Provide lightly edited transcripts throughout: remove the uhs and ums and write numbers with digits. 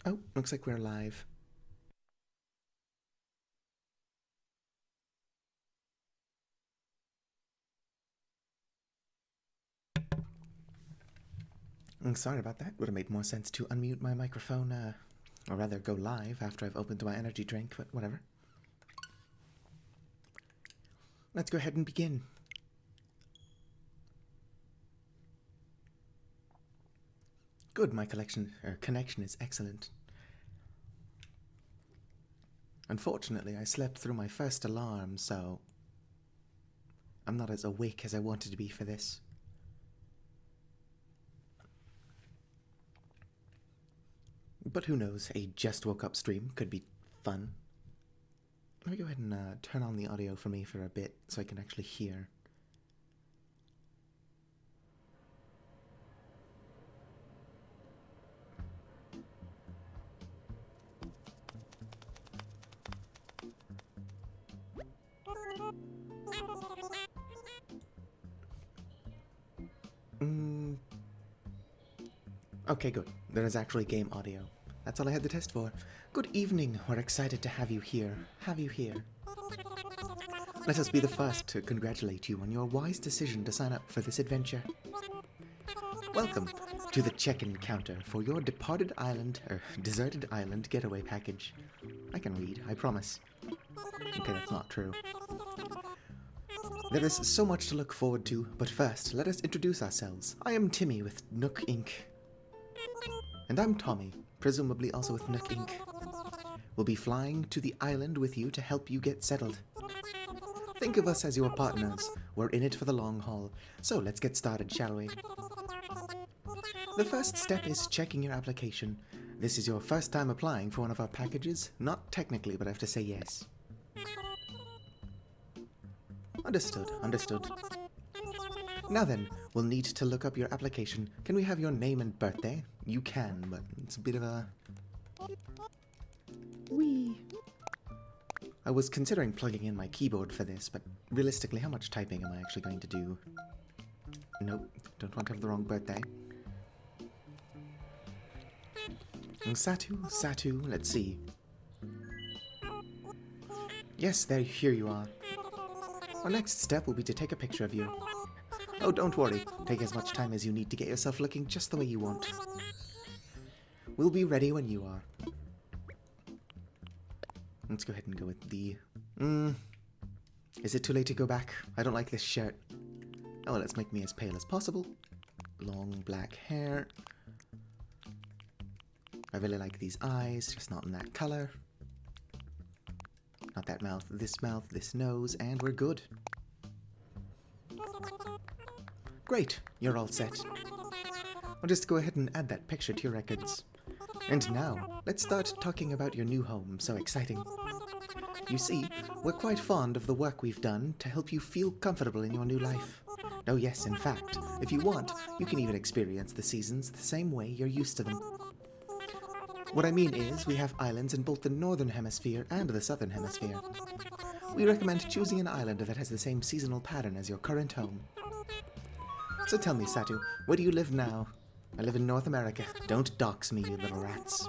Oh, looks like we're live. Sorry about that. Would have made more sense to unmute my microphone, or rather go live after I've opened my energy drink, but whatever. Let's go ahead and begin. Good, my connection is excellent. Unfortunately, I slept through my first alarm, so I'm not as awake as I wanted to be for this. But who knows, a just woke up stream could be fun. Let me go ahead and turn on the audio for me for a bit so I can actually hear. Okay, good. There is actually game audio. That's all I had to test for. Good evening. We're excited to have you here. Let us be the first to congratulate you on your wise decision to sign up for this adventure. Welcome to the check-in counter for your deserted island getaway package. I can read, I promise. Okay, that's not true. There is so much to look forward to, but first, let us introduce ourselves. I am Timmy with Nook Inc. And I'm Tommy, presumably also with Nook Inc. We'll be flying to the island with you to help you get settled. Think of us as your partners. We're in it for the long haul. So let's get started, shall we? The first step is checking your application. This is your first time applying for one of our packages? Not technically, but I have to say yes. Understood. Now then, we'll need to look up your application. Can we have your name and birthday? You can, but it's a bit of a... Whee! I was considering plugging in my keyboard for this, but realistically, how much typing am I actually going to do? Nope, don't want to have the wrong birthday. Satu, let's see. Yes, here you are. Our next step will be to take a picture of you. Oh, don't worry. Take as much time as you need to get yourself looking just the way you want. We'll be ready when you are. Let's go ahead and go with the... Is it too late to go back? I don't like this shirt. Oh, let's make me as pale as possible. Long black hair. I really like these eyes, just not in that color. Not that mouth, this nose, and we're good. Great, you're all set. I'll just go ahead and add that picture to your records. And now, let's start talking about your new home. So exciting. You see, we're quite fond of the work we've done to help you feel comfortable in your new life. Oh yes, in fact, if you want, you can even experience the seasons the same way you're used to them. What I mean is, we have islands in both the northern hemisphere and the southern hemisphere. We recommend choosing an island that has the same seasonal pattern as your current home. So tell me, Satu, where do you live now? I live in North America. Don't dox me, you little rats.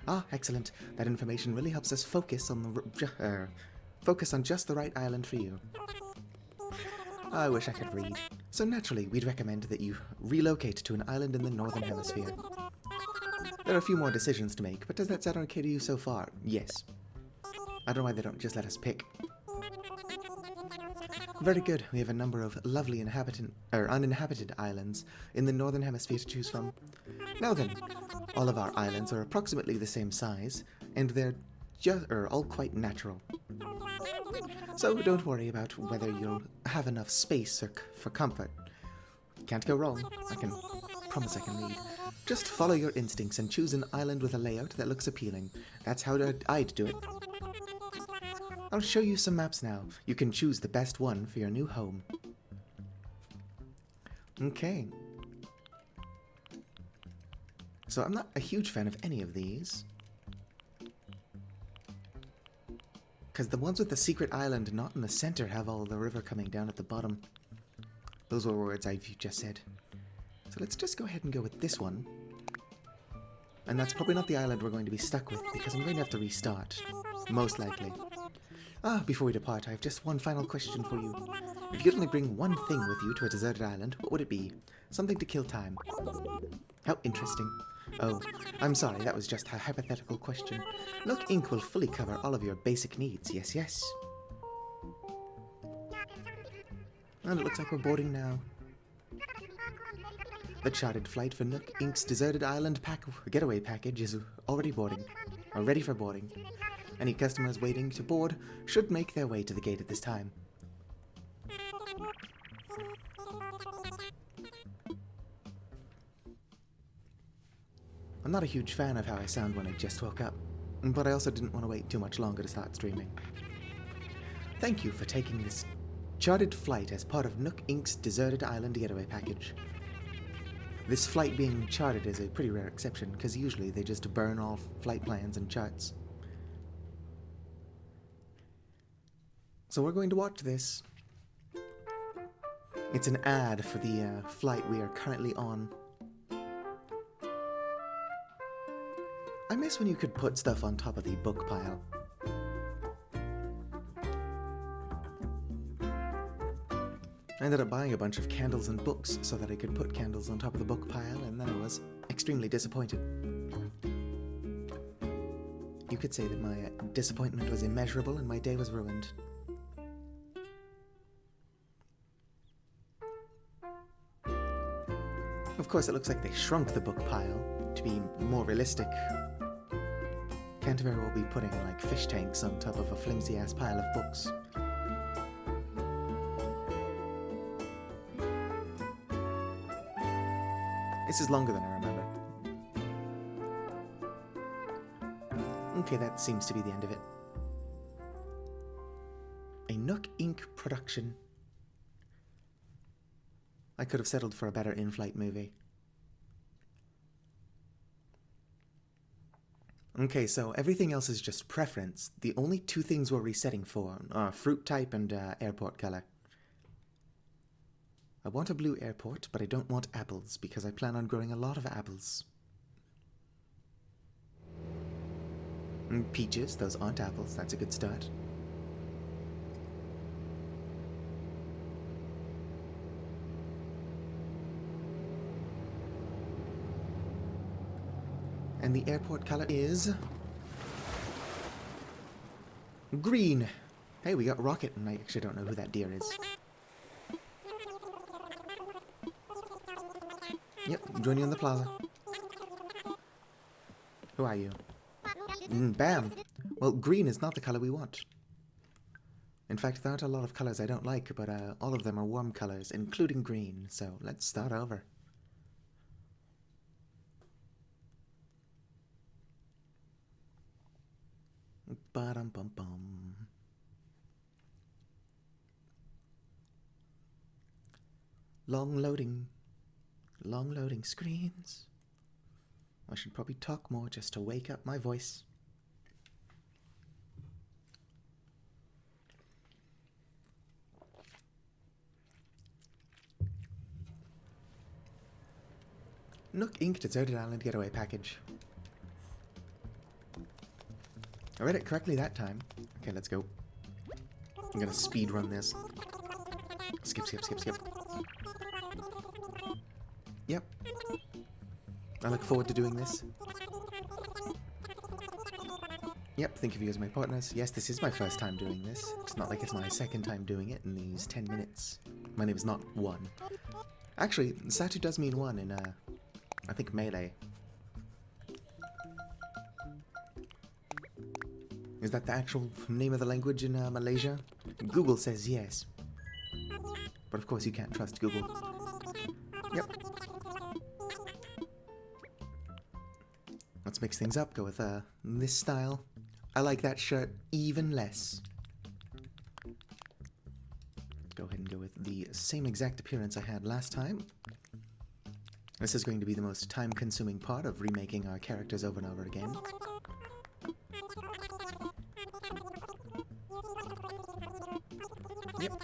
Ah, excellent. That information really helps us focus on just the right island for you. I wish I could read. So naturally, we'd recommend that you relocate to an island in the northern hemisphere. There are a few more decisions to make, but does that sound okay to you so far? Yes. I don't know why they don't just let us pick. Very good. We have a number of lovely uninhabited islands in the northern hemisphere to choose from. Now then, all of our islands are approximately the same size, and they're all quite natural. So don't worry about whether you'll have enough space for comfort. Can't go wrong. I can promise I can read. Just follow your instincts and choose an island with a layout that looks appealing. That's how I'd do it. I'll show you some maps now. You can choose the best one for your new home. Okay. So I'm not a huge fan of any of these. Because the ones with the secret island not in the center have all the river coming down at the bottom. Those were words I've just said. So let's just go ahead and go with this one. And that's probably not the island we're going to be stuck with, because I'm going to have to restart. Most likely. Before we depart, I have just one final question for you. If you could only bring one thing with you to a deserted island, what would it be? Something to kill time. How interesting. Oh, I'm sorry, that was just a hypothetical question. Nook Ink will fully cover all of your basic needs, yes, yes. And it looks like we're boarding now. The chartered flight for Nook Ink's deserted island getaway package is already boarding, or ready for boarding. Any customers waiting to board should make their way to the gate at this time. I'm not a huge fan of how I sound when I just woke up, but I also didn't want to wait too much longer to start streaming. Thank you for taking this chartered flight as part of Nook Ink's deserted island getaway package. This flight being chartered is a pretty rare exception, because usually they just burn all flight plans and charts. So we're going to watch this. It's an ad for the flight we are currently on. I miss when you could put stuff on top of the book pile. I ended up buying a bunch of candles and books so that I could put candles on top of the book pile, and then I was extremely disappointed. You could say that my disappointment was immeasurable and my day was ruined. Of course, it looks like they shrunk the book pile to be more realistic. Can't very well be putting, like, fish tanks on top of a flimsy-ass pile of books. This is longer than I remember. Okay, that seems to be the end of it. A Nook Ink production. I could have settled for a better in-flight movie. Okay, so everything else is just preference. The only two things we're resetting for are fruit type and airport color. I want a blue airport, but I don't want apples, because I plan on growing a lot of apples. And peaches, those aren't apples, that's a good start. And the airport color is green. Hey, we got Rocket, and I actually don't know who that deer is. Yep, join you in the plaza. Who are you? Bam! Well, green is not the color we want. In fact, there aren't a lot of colors I don't like, but all of them are warm colors, including green, so let's start over. Ba-dum-bum-bum. Long loading screens. I should probably talk more just to wake up my voice. Nook Ink Deserted Island Getaway Package. I read it correctly that time. Okay, let's go. I'm gonna speed run this. Skip. Yep. I look forward to doing this. Yep, think of you as my partners. Yes, this is my first time doing this. It's not like it's my second time doing it in these 10 minutes. My name is not One. Actually, Satu does mean one in, I think Melee. Is that the actual name of the language in Malaysia? Google says yes. But of course you can't trust Google. Yep. Let's mix things up, go with this style. I like that shirt even less. Go ahead and go with the same exact appearance I had last time. This is going to be the most time-consuming part of remaking our characters over and over again. Yep.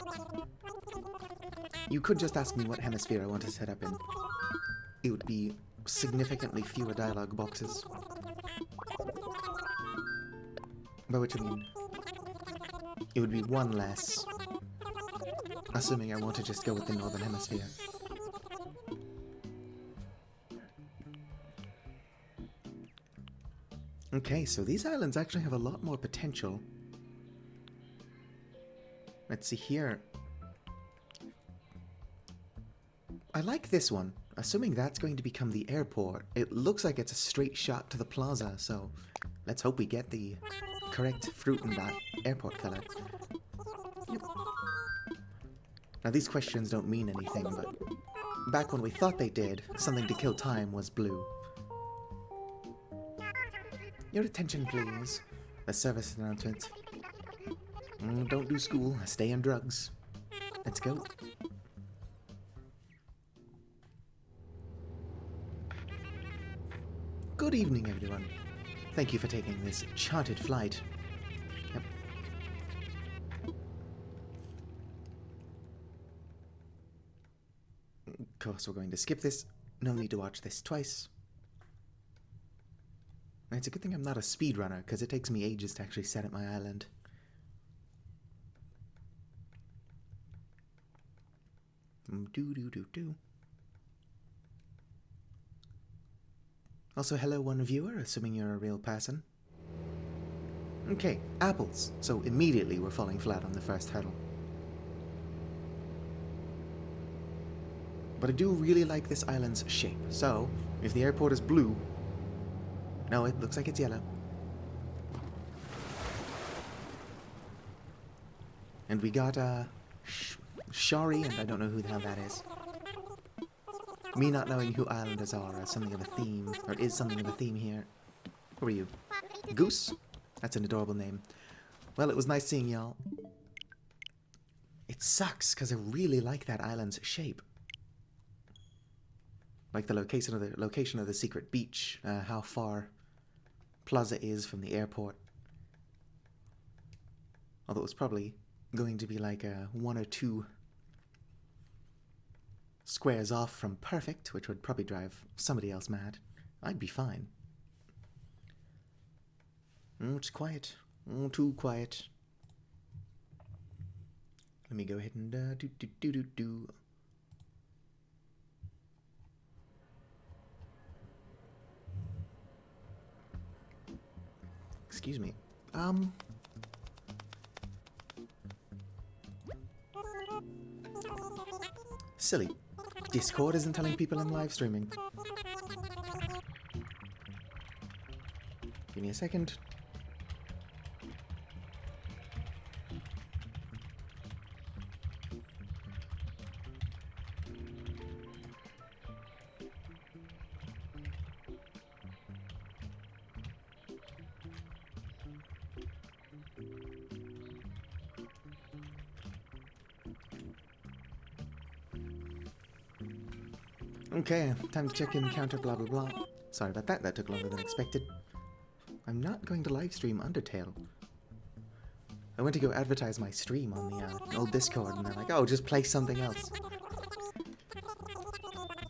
You could just ask me what hemisphere I want to set up in. It would be significantly fewer dialogue boxes. By which I mean, it would be one less, assuming I want to just go with the Northern Hemisphere. Okay, so these islands actually have a lot more potential. Let's see here. I like this one. Assuming that's going to become the airport, it looks like it's a straight shot to the plaza, so let's hope we get the correct fruit in that airport color. Yep. Now these questions don't mean anything, but back when we thought they did, something to kill time was blue. Your attention, please. A service announcement. Don't do school, stay on drugs. Let's go. Good evening, everyone. Thank you for taking this chartered flight. Yep. Of course, we're going to skip this. No need to watch this twice. It's a good thing I'm not a speedrunner, because it takes me ages to actually set up my island. Do. Also, hello, one viewer, assuming you're a real person. Okay, apples. So immediately we're falling flat on the first hurdle. But I do really like this island's shape. So, if the airport is blue... No, it looks like it's yellow. And we got, Shari, and I don't know who the hell that is. Me not knowing who islanders are something of a theme, or is something of a theme here. Who are you? Goose? That's an adorable name. Well, it was nice seeing y'all. It sucks, because I really like that island's shape. Like the location of the secret beach, how far Plaza is from the airport. Although it was probably going to be like 1 or 2 squares off from perfect, which would probably drive somebody else mad. I'd be fine. It's quiet. Too quiet. Let me go ahead and do. Excuse me. Silly. Discord isn't telling people I'm live streaming. Give me a second. Okay, time to check in counter, blah blah blah. Sorry about that, that took longer than expected. I'm not going to live stream Undertale. I went to go advertise my stream on the old Discord, and they're like, oh, just play something else.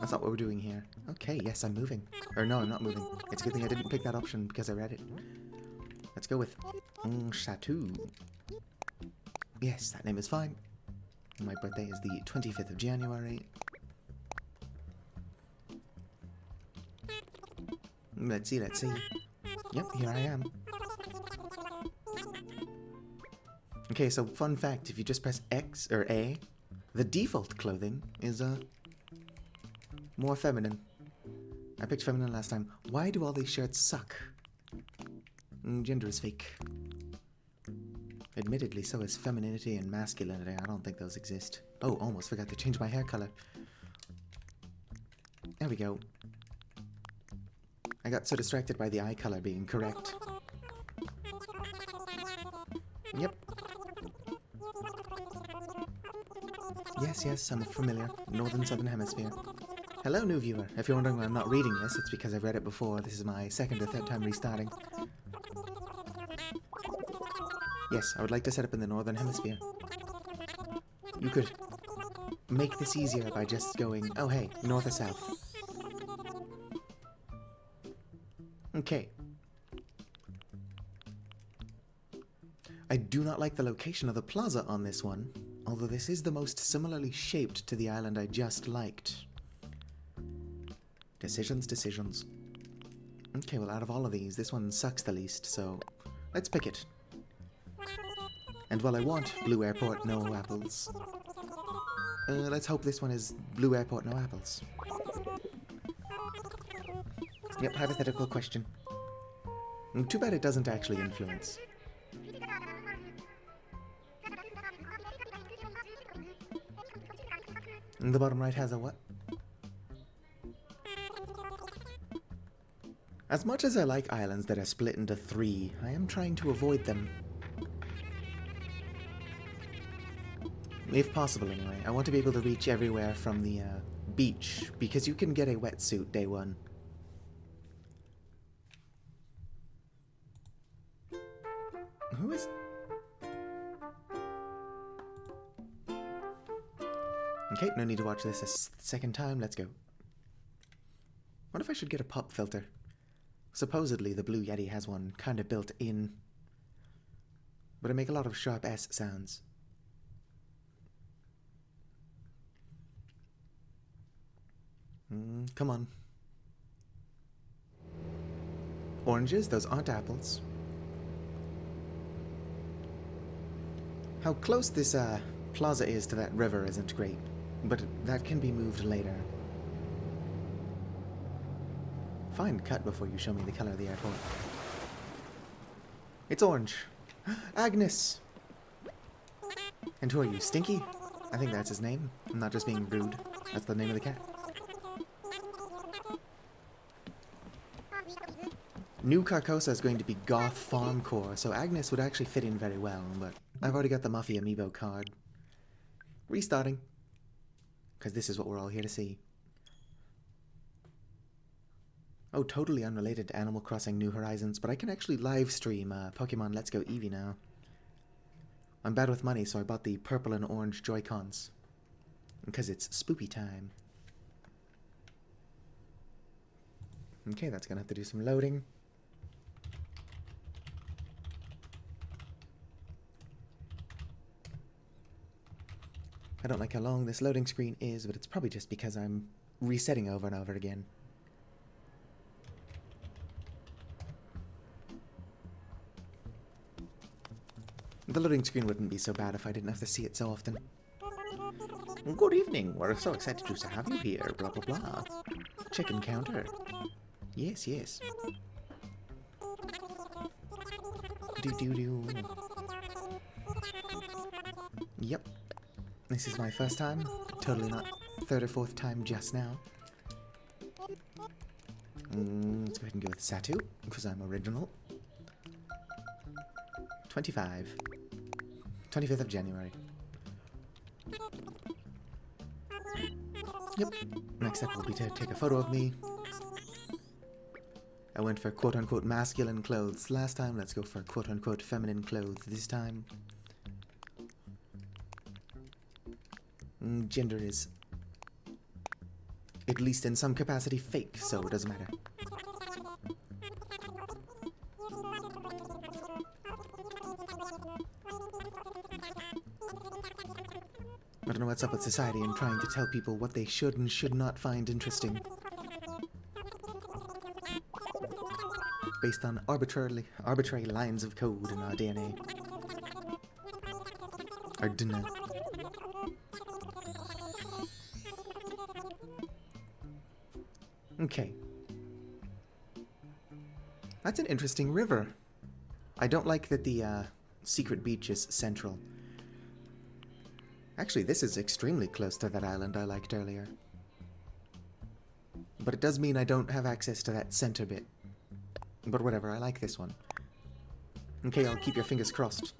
That's not what we're doing here. Okay, yes, I'm moving. Or no, I'm not moving. It's a good thing I didn't pick that option because I read it. Let's go with Chateau. Yes, that name is fine. My birthday is the 25th of January. Let's see. Yep, here I am. Okay, so fun fact, if you just press X or A, the default clothing is more feminine. I picked feminine last time. Why do all these shirts suck? Gender is fake. Admittedly, so is femininity and masculinity. I don't think those exist. Oh, almost forgot to change my hair color. There we go. I got so distracted by the eye color being correct. Yep. Yes, I'm familiar. Northern Southern Hemisphere. Hello, new viewer. If you're wondering why I'm not reading this, it's because I've read it before. This is my second or third time restarting. Yes, I would like to set up in the Northern Hemisphere. You could make this easier by just going, oh hey, north or south. Okay. I do not like the location of the plaza on this one, although this is the most similarly shaped to the island I just liked. Decisions, decisions. Okay, well, out of all of these, this one sucks the least, so let's pick it. And while I want Blue Airport, no apples, let's hope this one is Blue Airport, no apples. Yep, hypothetical question. Too bad it doesn't actually influence. And the bottom right has a what? As much as I like islands that are split into 3, I am trying to avoid them. If possible, anyway. I want to be able to reach everywhere from the beach, because you can get a wetsuit day 1. Who is... Okay, no need to watch this a second time. Let's go. What if I should get a pop filter? Supposedly, the Blue Yeti has one kind of built in. But I make a lot of sharp S sounds. Come on. Oranges? Those aren't apples. How close this plaza is to that river isn't great, but that can be moved later. Fine cut before you show me the color of the airport. It's orange. Agnes! And who are you, Stinky? I think that's his name. I'm not just being rude. That's the name of the cat. New Carcosa is going to be goth farm core, so Agnes would actually fit in very well, but I've already got the Muffy amiibo card. Restarting. Because this is what we're all here to see. Oh, totally unrelated to Animal Crossing New Horizons, but I can actually live stream Pokemon Let's Go Eevee now. I'm bad with money, so I bought the purple and orange Joy-Cons. Because it's spoopy time. Okay, that's gonna have to do some loading. I don't like how long this loading screen is, but it's probably just because I'm resetting over and over again. The loading screen wouldn't be so bad if I didn't have to see it so often. Good evening, we're so excited to have you here, blah blah blah. Chicken counter. Yes, yes. Do. Yep. This is my first time. Totally not 3rd or 4th time just now. Let's go ahead and go with Satu, because I'm original. 25. 25th of January. Yep. Next step will be to take a photo of me. I went for quote-unquote masculine clothes last time. Let's go for quote-unquote feminine clothes this time. Gender is, at least in some capacity, fake, so it doesn't matter. I don't know what's up with society and trying to tell people what they should and should not find interesting. Based on arbitrary lines of code in our DNA. Our DNA. Okay. That's an interesting river. I don't like that the secret beach is central. Actually, this is extremely close to that island I liked earlier. But it does mean I don't have access to that center bit. But whatever, I like this one. Okay, I'll keep your fingers crossed.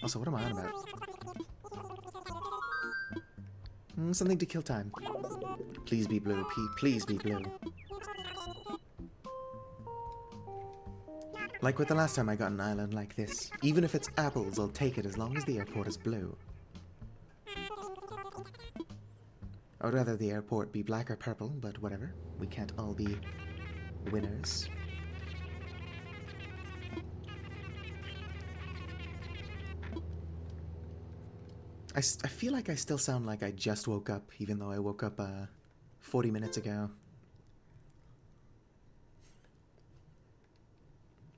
Also, what am I on about? Something to kill time. Please be blue, please be blue. Like with the last time I got an island like this. Even if it's apples, I'll take it as long as the airport is blue. I would rather the airport be black or purple, but whatever. We can't all be winners. I feel like I still sound like I just woke up, even though I woke up 40 minutes ago.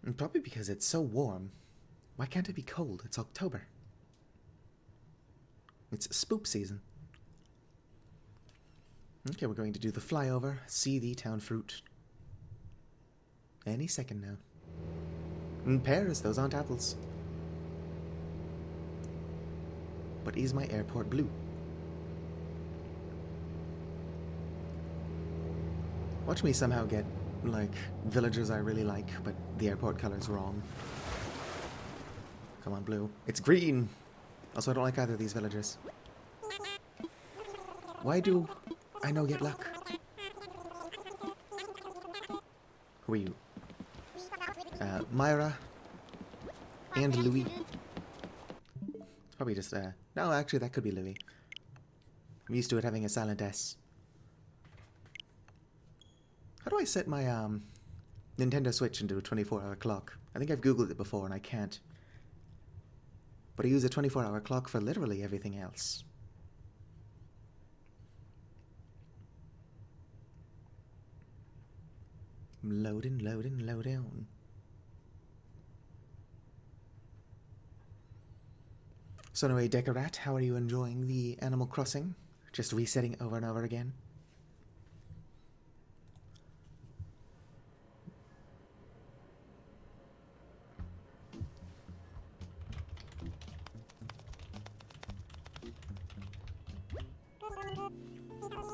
And probably because it's so warm. Why can't it be cold? It's October. It's spoop season. Okay, we're going to do the flyover, see the town fruit. Any second now. And pears, those aren't apples. But is my airport blue? Watch me somehow get, like, villagers I really like, but the airport color's wrong. Come on, blue. It's green! Also, I don't like either of these villagers. Why do I no get luck? Who are you? Myra. And Louis. It's probably just, no, actually, that could be Louis. I'm used to it having a silent S. How do I set my, Nintendo Switch into a 24-hour clock? I think I've Googled it before and I can't. But I use a 24-hour clock for literally everything else. Loading, loading, loading. So anyway, Decorat, how are you enjoying the Animal Crossing? Just resetting over and over again?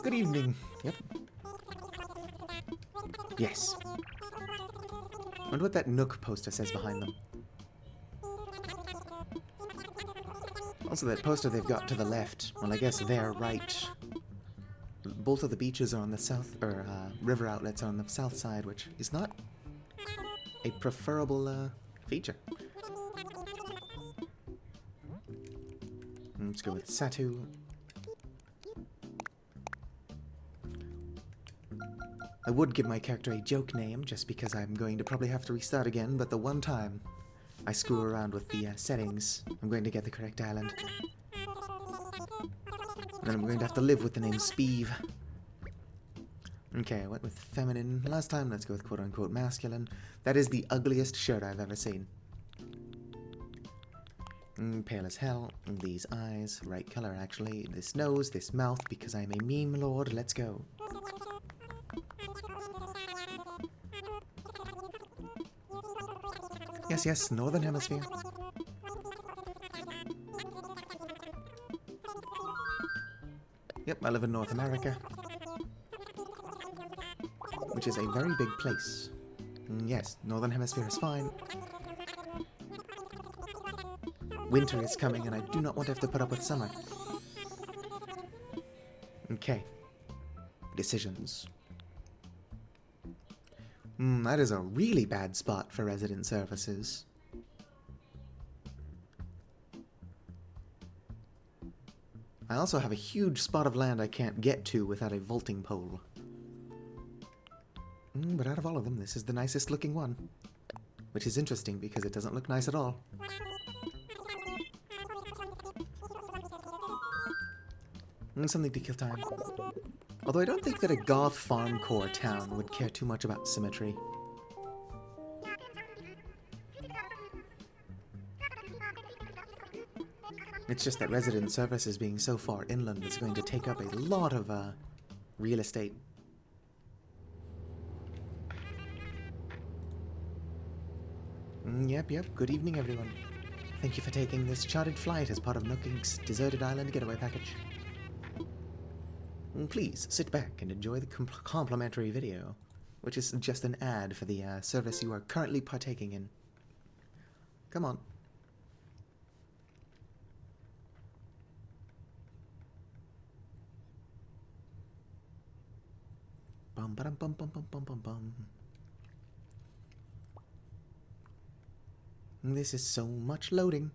Good evening. Yep. Yes. I wonder what that Nook poster says behind them. Also, that poster they've got to the left, well, I guess they're right. Both of the beaches are on the south, or river outlets are on the south side, which is not a preferable feature. Let's go with Satu. I would give my character a joke name, just because I'm going to probably have to restart again, but the one time I screw around with the settings, I'm going to get the correct island. And then I'm going to have to live with the name Speeve. Okay, I went with feminine last time, let's go with quote-unquote masculine. That is the ugliest shirt I've ever seen. Pale as hell. These eyes, right color actually. This nose, this mouth, because I'm a meme lord, let's go. Yes, yes, Northern Hemisphere. Yep, I live in North America. Which is a very big place. Yes, Northern Hemisphere is fine. Winter is coming and I do not want to have to put up with summer. Okay. Decisions. That is a really bad spot for resident services. I also have a huge spot of land I can't get to without a vaulting pole. But out of all of them, this is the nicest looking one. Which is interesting because it doesn't look nice at all. Something to kill time. Although I don't think that a goth farm core town would care too much about symmetry. It's just that resident services being so far inland is going to take up a lot of real estate. Yep. Good evening, everyone. Thank you for taking this chartered flight as part of Nook Inc.'s Deserted Island Getaway Package. Please sit back and enjoy the complimentary video, which is just an ad for the service you are currently partaking in. Come on. Bum ba dum bum bum bum bum bum bum. This is so much loading.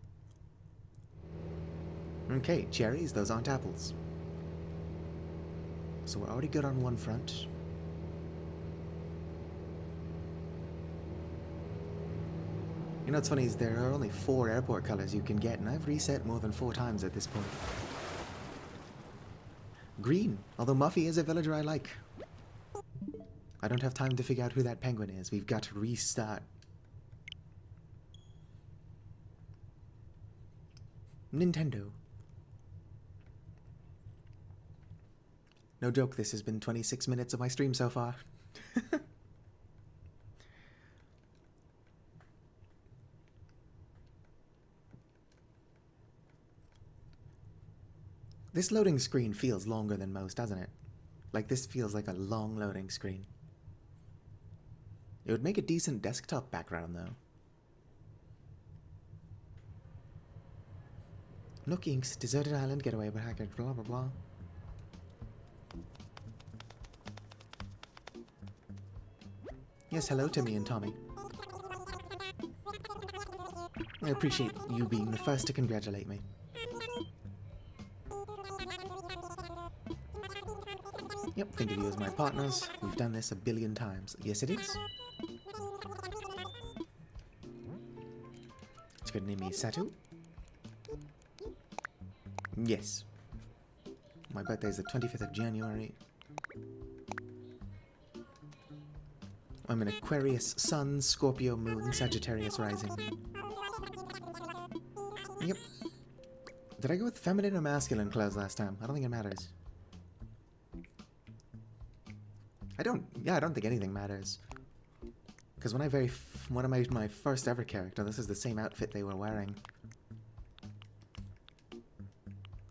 Okay, cherries, those aren't apples. So we're already good on one front. You know what's funny is there are only 4 airport colors you can get, and I've reset more than 4 times at this point. Green, although Muffy is a villager I like. I don't have time to figure out who that penguin is. We've got to restart. Nintendo. No joke, this has been 26 minutes of my stream so far. This loading screen feels longer than most, doesn't it? Like, this feels like a long loading screen. It would make a decent desktop background, though. Nook Inc.'s deserted island getaway by hacker, blah blah blah. Yes, hello, Timmy and Tommy. I appreciate you being the first to congratulate me. Yep, think of you as my partners. We've done this a billion times. Yes, it is. It's good to name me Satu. Yes. My birthday is the 25th of January. I'm an Aquarius Sun, Scorpio Moon, Sagittarius Rising. Yep. Did I go with feminine or masculine clothes last time? I don't think it matters. I don't think anything matters. Because when I made my first ever character, this is the same outfit they were wearing.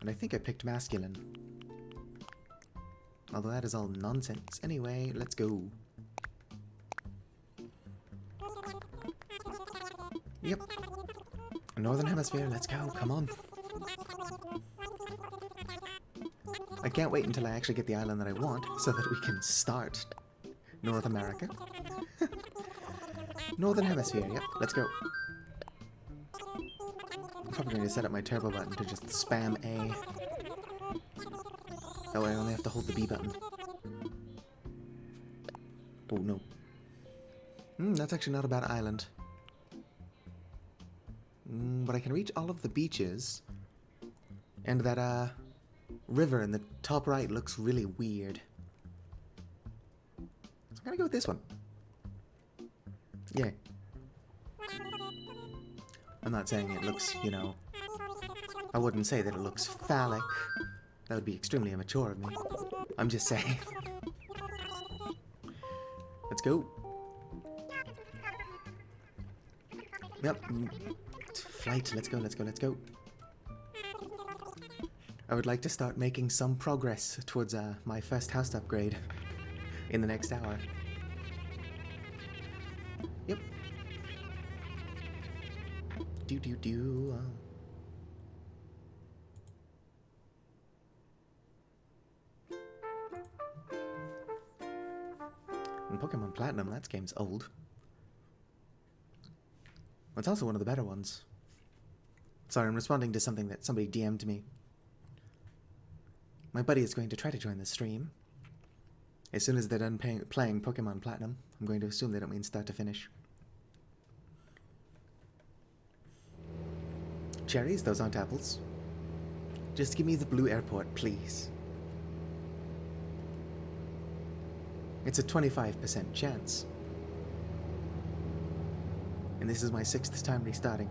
And I think I picked masculine. Although that is all nonsense. Anyway, let's go. Yep. Northern Hemisphere, let's go, come on. I can't wait until I actually get the island that I want, so that we can start North America. Northern Hemisphere, yep, let's go. I'm probably going to set up my turbo button to just spam A. That way I only have to hold the B button. Oh no. That's actually not a bad island. But I can reach all of the beaches. And that, river in the top right looks really weird. So I'm gonna go with this one. Yeah. I'm not saying it looks, you know... I wouldn't say that it looks phallic. That would be extremely immature of me. I'm just saying. Let's go. Yep. Flight, let's go, let's go, let's go. I would like to start making some progress towards my first house upgrade in the next hour. Yep. Do. And Pokemon Platinum, that game's old. It's also one of the better ones. Sorry, I'm responding to something that somebody DM'd me. My buddy is going to try to join the stream. As soon as they're done playing Pokemon Platinum, I'm going to assume they don't mean start to finish. Cherries, those aren't apples. Just give me the blue airport, please. It's a 25% chance. And this is my 6th time restarting.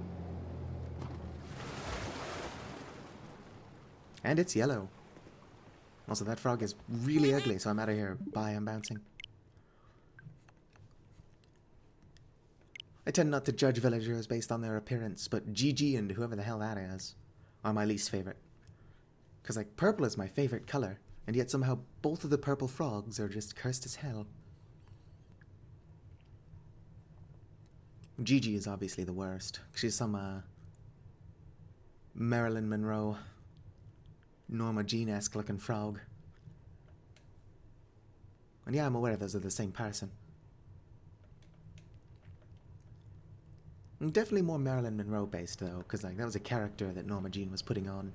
And it's yellow. Also, that frog is really ugly, so I'm out of here. Bye, I'm bouncing. I tend not to judge villagers based on their appearance, but Gigi and whoever the hell that is are my least favorite. Because, like, purple is my favorite color, and yet somehow both of the purple frogs are just cursed as hell. Gigi is obviously the worst. She's some, Marilyn Monroe, Norma Jean-esque looking frog. And yeah, I'm aware those are the same person. Definitely more Marilyn Monroe based though, because like that was a character that Norma Jean was putting on.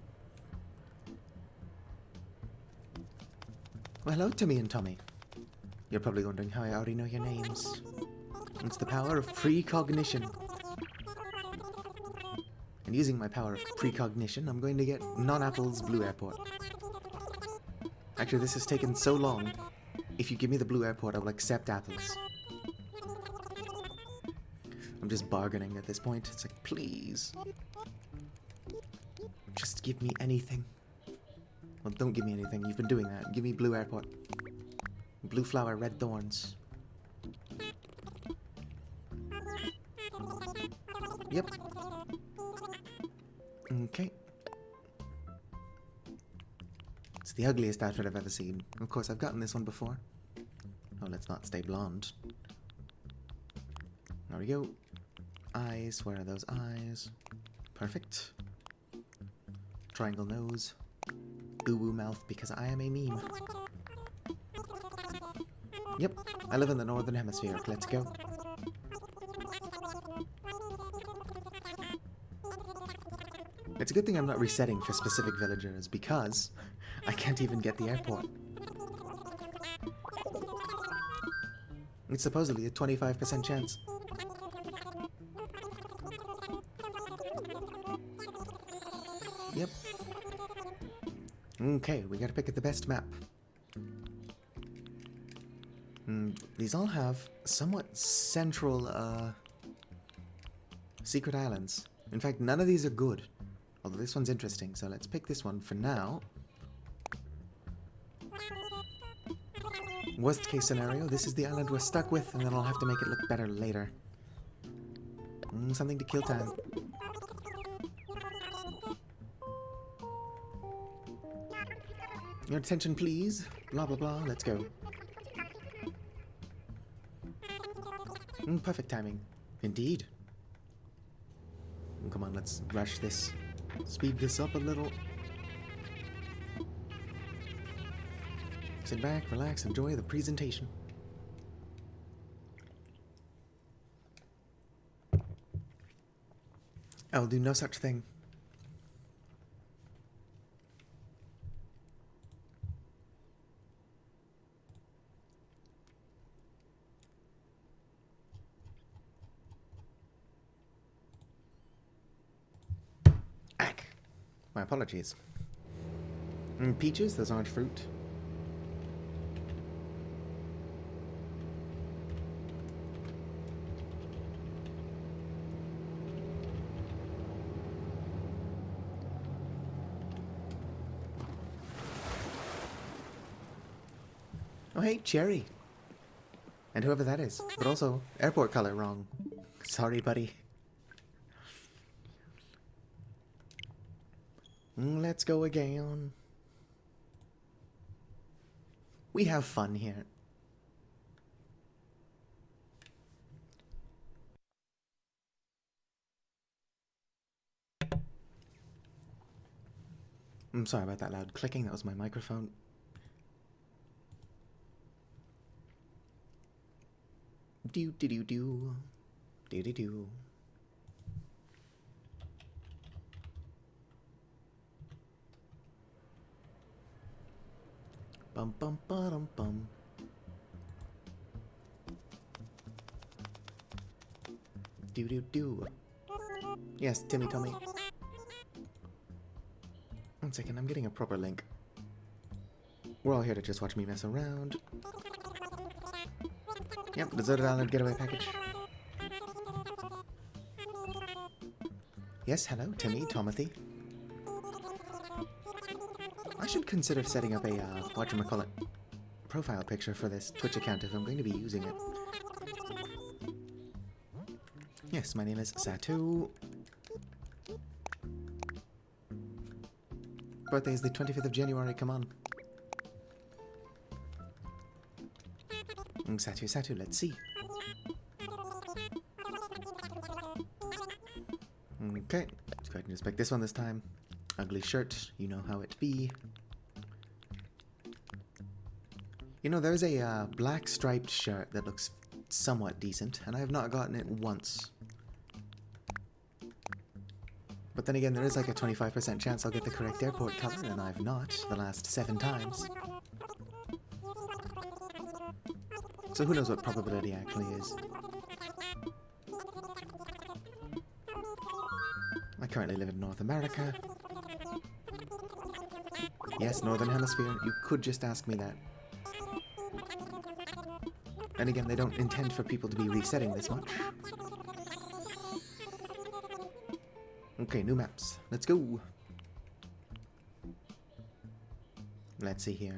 Well, hello Timmy and Tommy. You're probably wondering how I already know your names. It's the power of precognition. And using my power of precognition, I'm going to get non-apples blue airport. Actually, this has taken so long. If you give me the blue airport, I will accept apples. I'm just bargaining at this point. It's like, please. Just give me anything. Well, don't give me anything. You've been doing that. Give me blue airport. Blue flower, red thorns. Yep. Okay. It's the ugliest outfit I've ever seen. Of course, I've gotten this one before. Oh, let's not stay blonde. There we go. Eyes. Where are those eyes? Perfect. Triangle nose. Boo-boo mouth, because I am a meme. Yep, I live in the Northern Hemisphere. Let's go. It's a good thing I'm not resetting for specific villagers, because I can't even get the airport. It's supposedly a 25% chance. Yep. Okay, we gotta pick the best map. These all have somewhat central, secret islands. In fact, none of these are good. Although this one's interesting, so let's pick this one for now. Worst case scenario, this is the island we're stuck with, and then I'll have to make it look better later. Something to kill time. Your attention, please. Blah, blah, blah. Let's go. Perfect timing. Indeed. Come on, let's rush this. Speed this up a little. Sit back, relax, enjoy the presentation. I'll do no such thing. My apologies. Peaches, those aren't fruit. Oh hey, cherry. And whoever that is. But also, airport color wrong. Sorry, buddy. Let's go again. We have fun here. I'm sorry about that loud clicking. That was my microphone. Do-do-do-do. Do-do-do. Bum bum ba-dum bum. Do do do. Yes, Timmy Tommy. 1 second, I'm getting a proper link. We're all here to just watch me mess around. Yep, deserted island getaway package. Yes, hello, Timmy, Tomothy. I should consider setting up a, whatchamacallit, profile picture for this Twitch account if I'm going to be using it. Yes, my name is Satu. Birthday is the 25th of January, come on. Satu, Satu, let's see. Okay, let's go ahead and just pick this one this time. Ugly shirt, you know how it be. You know, there's a black striped shirt that looks somewhat decent, and I have not gotten it once. But then again, there is like a 25% chance I'll get the correct airport color, and I've not the last 7 times. So who knows what probability actually is. I currently live in North America. Yes, Northern Hemisphere. You could just ask me that. And again, they don't intend for people to be resetting this much. Okay, new maps. Let's go. Let's see here.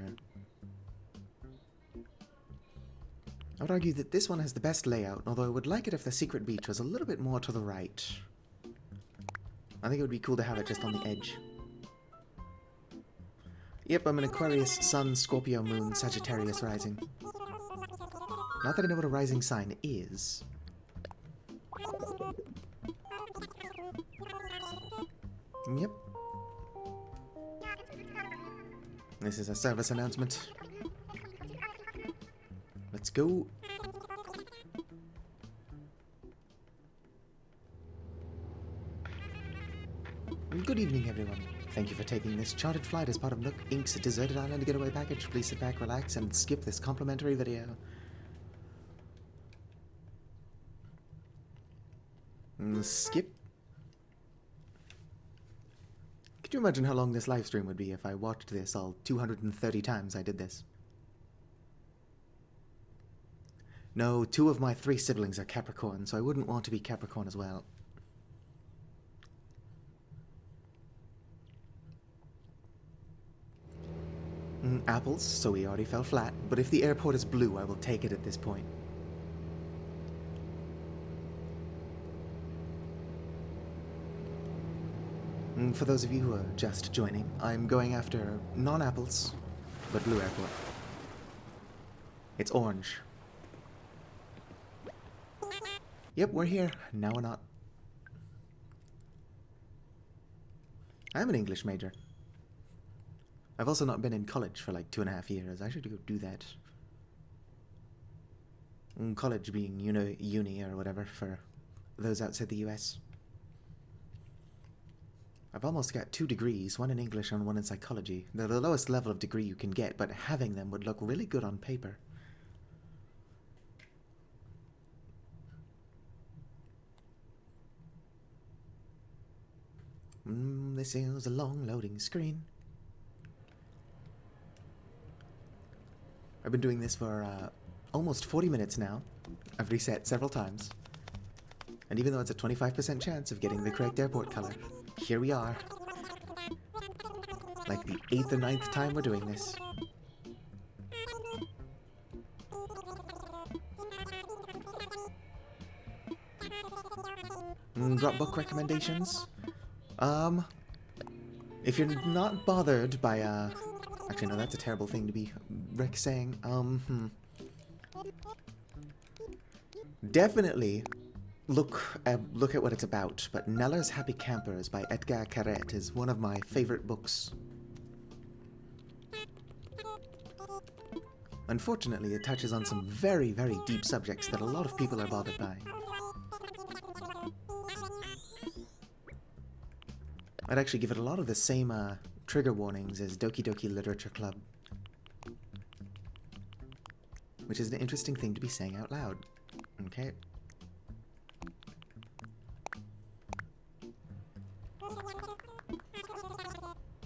I would argue that this one has the best layout, although I would like it if the secret beach was a little bit more to the right. I think it would be cool to have it just on the edge. Yep, I'm an Aquarius, Sun, Scorpio, Moon, Sagittarius rising. Not that I know what a rising sign is. Yep. This is a service announcement. Let's go. Good evening, everyone. Thank you for taking this chartered flight as part of Nook Inc.'s Deserted Island Getaway Package. Please sit back, relax, and skip this complimentary video. Skip. Could you imagine how long this live stream would be if I watched this all 230 times I did this? No, 2 of my 3 siblings are Capricorn, so I wouldn't want to be Capricorn as well. Apples, so we already fell flat, but if the airport is blue, I will take it at this point. For those of you who are just joining, I'm going after non-apples, but blue airport. It's orange. Yep, we're here. Now we're not. I'm an English major. I've also not been in college for like 2.5 years. I should go do that. College being, you know, uni or whatever for those outside the US. I've almost got 2 degrees, one in English and one in psychology. They're the lowest level of degree you can get, but having them would look really good on paper. This is a long loading screen. I've been doing this for almost 40 minutes now. I've reset several times. And even though it's a 25% chance of getting the correct airport color, here we are. Like the 8th or 9th time we're doing this. Got book recommendations? If you're not bothered by, actually, no, that's a terrible thing to be saying. Definitely look at what it's about, but Neller's Happy Campers by Edgar Carret is one of my favorite books. Unfortunately, it touches on some very, very deep subjects that a lot of people are bothered by. I'd actually give it a lot of the same trigger warnings as Doki Doki Literature Club. Which is an interesting thing to be saying out loud. Okay.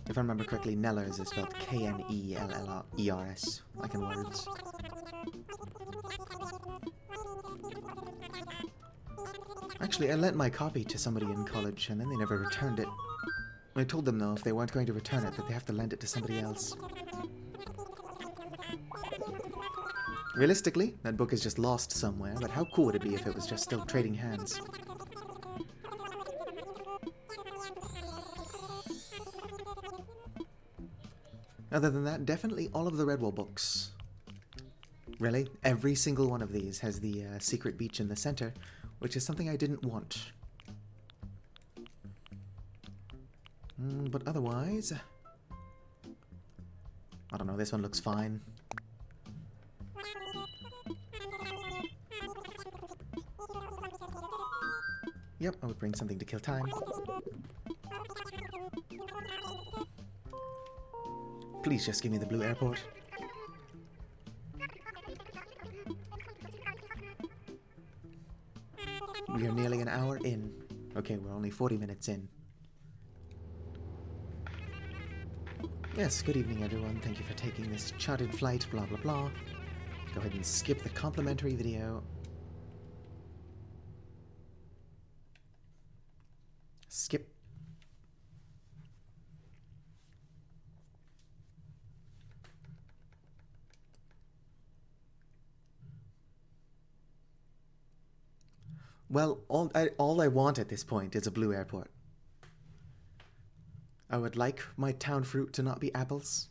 If I remember correctly, Nellers is spelled K-N-E-L-L-E-R-S, like in words. Actually, I lent my copy to somebody in college, and then they never returned it. I told them, though, if they weren't going to return it, that they have to lend it to somebody else. Realistically, that book is just lost somewhere, but how cool would it be if it was just still trading hands? Other than that, definitely all of the Redwall books. Really, every single one of these has the secret beach in the center, which is something I didn't want. But otherwise, I don't know, this one looks fine. Yep, I would bring something to kill time. Please just give me the blue airport. We are nearly an hour in. Okay, we're only 40 minutes in. Yes, good evening everyone. Thank you for taking this chartered flight, blah blah blah. Go ahead and skip the complimentary video. Skip. Well, all I want at this point is a blue airport. I would like my town fruit to not be apples.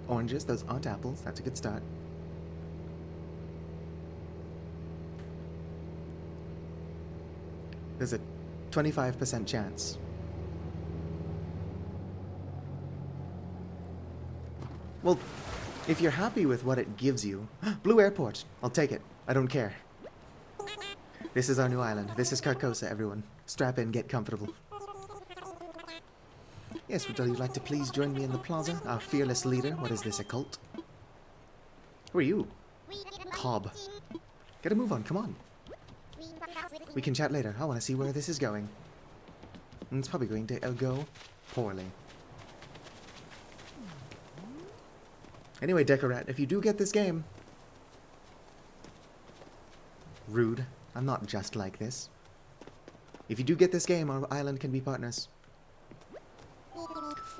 Oranges, those aren't apples. That's a good start. There's a 25% chance. Well, if you're happy with what it gives you... Blue airport! I'll take it. I don't care. This is our new island. This is Carcosa, everyone. Strap in, get comfortable. Yes, would you like to please join me in the plaza? Our fearless leader. What is this, a cult? Who are you? Cobb. Get a move on, come on. We can chat later. I want to see where this is going. It's probably going to go poorly. Anyway, Decorat, if you do get this game... Rude. I'm not just like this. If you do get this game, our island can be partners.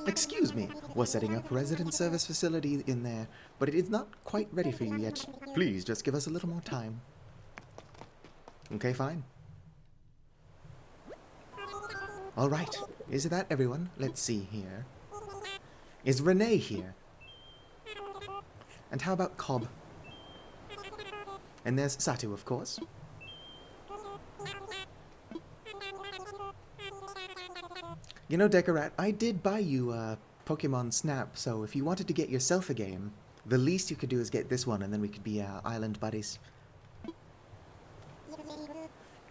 Excuse me, we're setting up a resident service facility in there, but it is not quite ready for you yet. Please, just give us a little more time. Okay, fine. Alright, is that everyone? Let's see here. Is Renee here? And how about Cobb? And there's Satu, of course. You know, Decorat, I did buy you Pokemon Snap, so if you wanted to get yourself a game, the least you could do is get this one, and then we could be island buddies.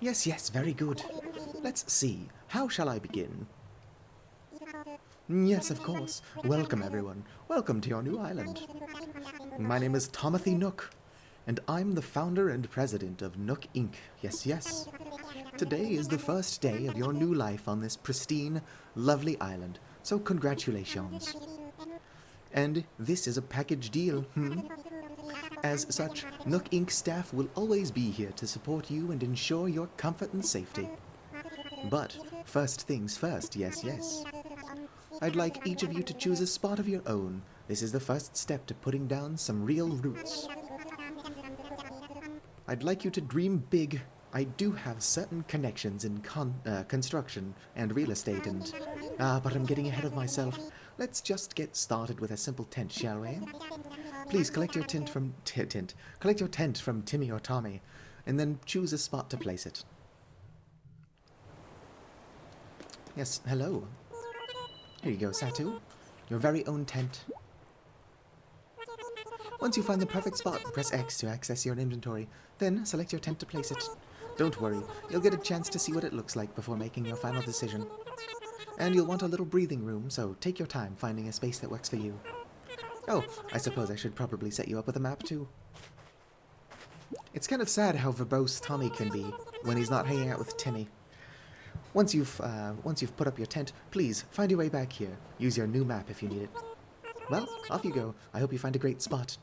Yes, yes, very good. Let's see. How shall I begin? Yes, of course. Welcome, everyone. Welcome to your new island. My name is Tomothy Nook, and I'm the founder and president of Nook Inc. Yes, yes. Today is the first day of your new life on this pristine, lovely island, so congratulations. And this is a package deal, As such, Nook Inc. staff will always be here to support you and ensure your comfort and safety. But, first things first, yes, yes. I'd like each of you to choose a spot of your own. This is the first step to putting down some real roots. I'd like you to dream big. I do have certain connections in construction and real estate and... but I'm getting ahead of myself. Let's just get started with a simple tent, shall we? Please collect your tent from... Collect your tent from Timmy or Tommy, and then choose a spot to place it. Yes, hello. Here you go, Satu. Your very own tent. Once you find the perfect spot, press X to access your inventory. Then select your tent to place it. Don't worry, you'll get a chance to see what it looks like before making your final decision. And you'll want a little breathing room, so take your time finding a space that works for you. Oh, I suppose I should probably set you up with a map too. It's kind of sad how verbose Tommy can be when he's not hanging out with Timmy. Once you've put up your tent, please find your way back here. Use your new map if you need it. Well, off you go. I hope you find a great spot.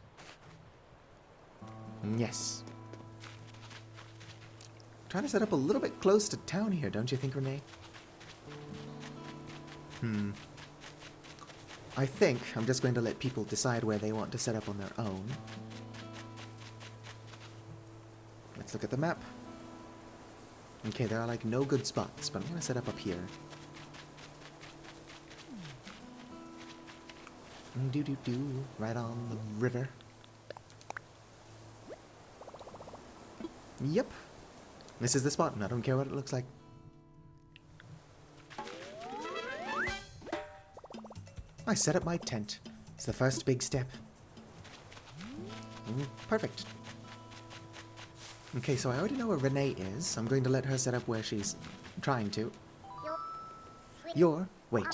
Yes. Trying to set up a little bit close to town here, don't you think, Renee? I think I'm just going to let people decide where they want to set up on their own. Let's look at the map. Okay, there are like no good spots, but I'm going to set up here. Do-do-do, right on the river. Yep. This is the spot, and I don't care what it looks like. I set up my tent. It's the first big step. Perfect. Okay, so I already know where Renee is. I'm going to let her set up where she's trying to. Wait.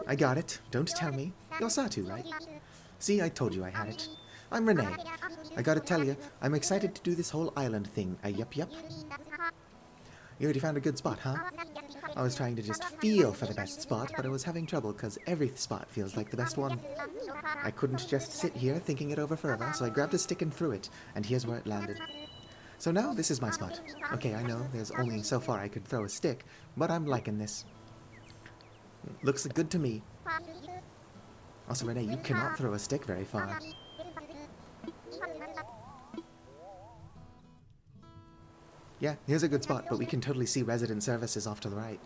I got it. Don't tell me. You're Satu, right? See, I told you I had it. I'm Renee. I gotta tell you, I'm excited to do this whole island thing. Yup. You already found a good spot, huh? I was trying to just feel for the best spot, but I was having trouble because every spot feels like the best one. I couldn't just sit here thinking it over forever, so I grabbed a stick and threw it, and here's where it landed. So now this is my spot. Okay, I know there's only so far I could throw a stick, but I'm liking this. Looks good to me. Also, Renee, you cannot throw a stick very far. Yeah, here's a good spot, but we can totally see resident services off to the right.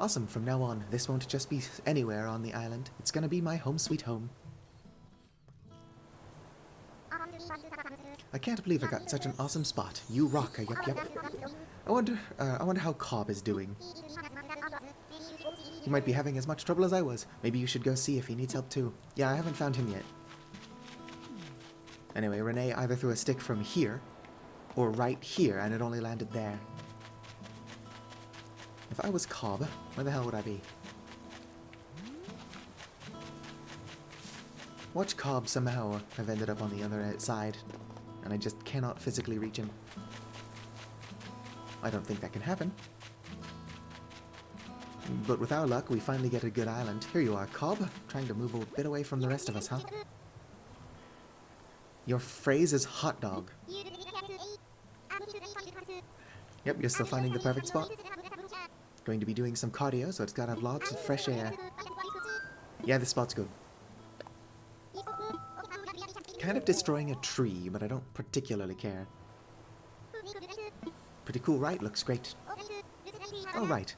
Awesome, from now on, this won't just be anywhere on the island. It's gonna be my home sweet home. I can't believe I got such an awesome spot. You rock, yup. I wonder how Cobb is doing. He might be having as much trouble as I was. Maybe you should go see if he needs help too. Yeah, I haven't found him yet. Anyway, Renee either threw a stick from here, or right here, and it only landed there. If I was Cobb, where the hell would I be? Watch Cobb somehow have ended up on the other side, and I just cannot physically reach him. I don't think that can happen. But with our luck, we finally get a good island. Here you are, Cobb, trying to move a bit away from the rest of us, huh? Your phrase is hot dog. Yep, you're still finding the perfect spot. Going to be doing some cardio, so it's gotta have lots of fresh air. Yeah, this spot's good. Kind of destroying a tree, but I don't particularly care. Pretty cool, right? Looks great. Alright.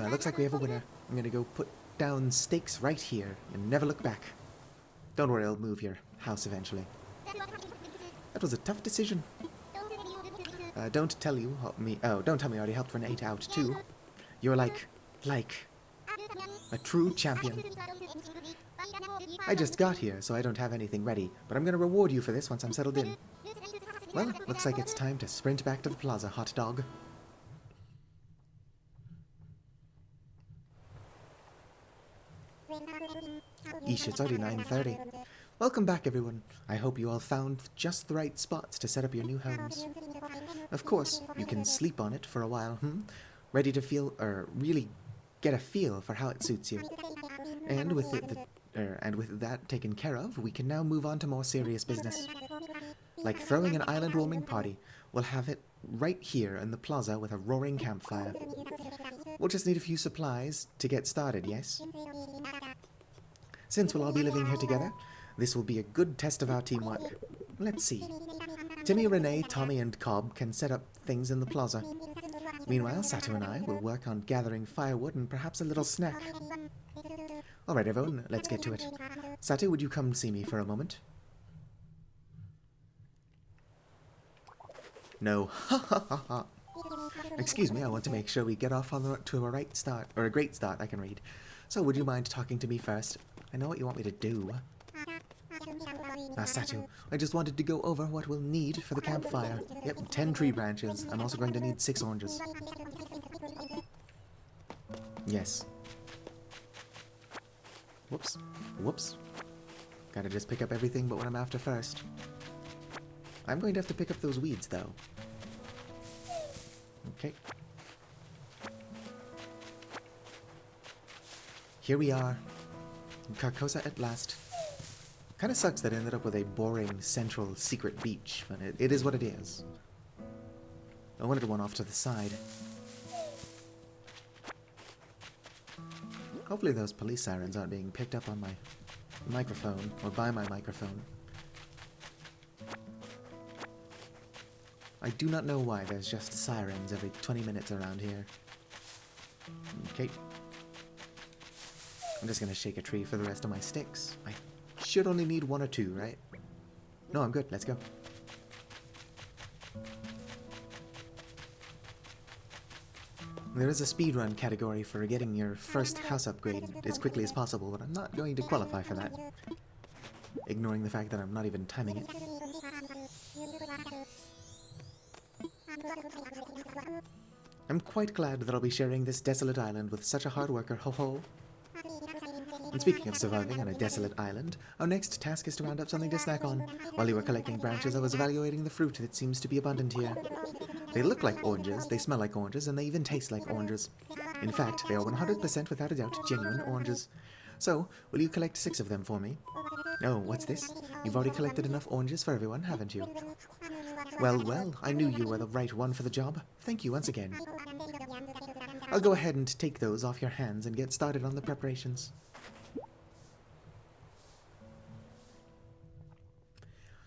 Looks like we have a winner. I'm gonna go put down stakes right here and never look back. Don't worry, I'll move your house eventually. That was a tough decision. Don't tell me I already helped Renee out too. You're like a true champion. I just got here, so I don't have anything ready, but I'm gonna reward you for this once I'm settled in. Well, looks like it's time to sprint back to the plaza, hot dog. Eesh, it's already 9:30. Welcome back, everyone. I hope you all found just the right spots to set up your new homes. Of course, you can sleep on it for a while, ready to feel, or really get a feel for how it suits you. And with that taken care of, we can now move on to more serious business. Like throwing an island roaming party. We'll have it right here in the plaza with a roaring campfire. We'll just need a few supplies to get started, yes? Since we'll all be living here together, this will be a good test of our teamwork. Let's see. Timmy, Renee, Tommy, and Cobb can set up things in the plaza. Meanwhile, Satu and I will work on gathering firewood and perhaps a little snack. Alright, everyone, let's get to it. Satu, would you come see me for a moment? No. Ha ha ha ha. Excuse me, I want to make sure we get off to a right start, or a great start, I can read. So would you mind talking to me first? I know what you want me to do. Satu, I just wanted to go over what we'll need for the campfire. Yep, 10 tree branches. I'm also going to need 6 oranges. Yes. Whoops. Gotta just pick up everything but what I'm after first. I'm going to have to pick up those weeds, though. Okay. Here we are. Carcosa at last. Kinda sucks that I ended up with a boring central secret beach, but it is what it is. I wanted one off to the side. Hopefully those police sirens aren't being picked up on my microphone, or by my microphone. I do not know why there's just sirens every 20 minutes around here. Okay. I'm just gonna shake a tree for the rest of my sticks. I should only need 1 or 2, right? No, I'm good. Let's go. There is a speedrun category for getting your first house upgrade as quickly as possible, but I'm not going to qualify for that. Ignoring the fact that I'm not even timing it. I'm quite glad that I'll be sharing this desolate island with such a hard worker, ho-ho. And speaking of surviving on a desolate island, our next task is to round up something to snack on. While you were collecting branches, I was evaluating the fruit that seems to be abundant here. They look like oranges, they smell like oranges, and they even taste like oranges. In fact, they are 100% without a doubt genuine oranges. So, will you collect 6 of them for me? Oh, what's this? You've already collected enough oranges for everyone, haven't you? Well, well, I knew you were the right one for the job. Thank you once again. I'll go ahead and take those off your hands and get started on the preparations.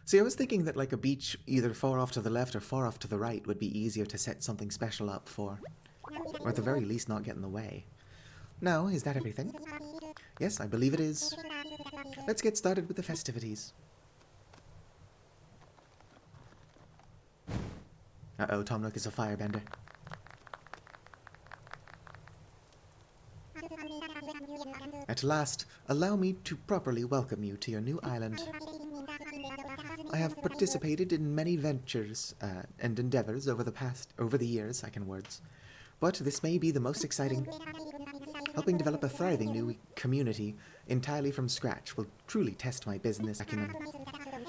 See, I was thinking that like a beach either far off to the left or far off to the right would be easier to set something special up for. Or at the very least not get in the way. Now, is that everything? Yes, I believe it is. Let's get started with the festivities. Uh-oh, Tom Nook is a firebender. At last, allow me to properly welcome you to your new island. I have participated in many ventures and endeavors over the years, I can words. But this may be the most exciting. Helping develop a thriving new community entirely from scratch will truly test my business acumen.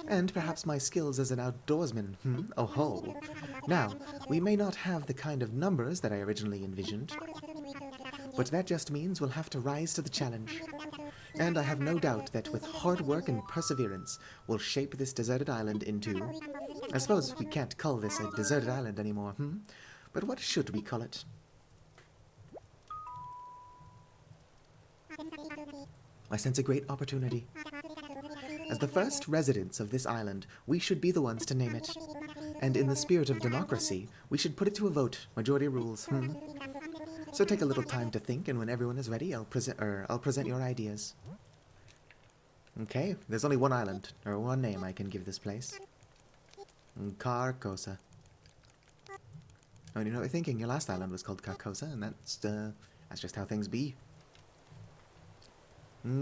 And perhaps my skills as an outdoorsman, Oh ho! Now, we may not have the kind of numbers that I originally envisioned, but that just means we'll have to rise to the challenge. And I have no doubt that with hard work and perseverance, we'll shape this deserted island into... I suppose we can't call this a deserted island anymore, But what should we call it? I sense a great opportunity. As the first residents of this island, we should be the ones to name it. And in the spirit of democracy, we should put it to a vote. Majority rules, So take a little time to think, and when everyone is ready, I'll present your ideas. Okay, there's only one island, or one name I can give this place. Carcosa. Oh, you know what you're thinking? Your last island was called Carcosa, and that's just how things be.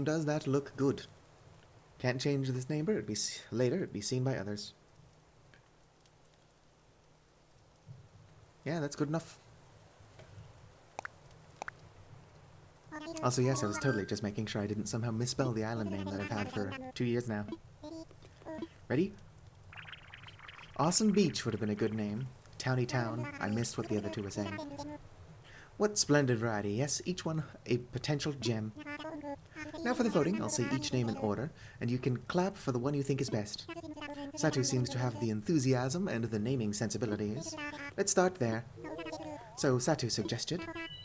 Does that look good? Can't change this name, but it'd be seen by others. Yeah, that's good enough. Also, yes, I was totally just making sure I didn't somehow misspell the island name that I've had for 2 years now. Ready? Awesome Beach would have been a good name. Towny Town. I missed what the other two were saying. What splendid variety. Yes, each one a potential gem. Now for the voting, I'll say each name in order, and you can clap for the one you think is best. Satu seems to have the enthusiasm and the naming sensibilities. Let's start there. So Satu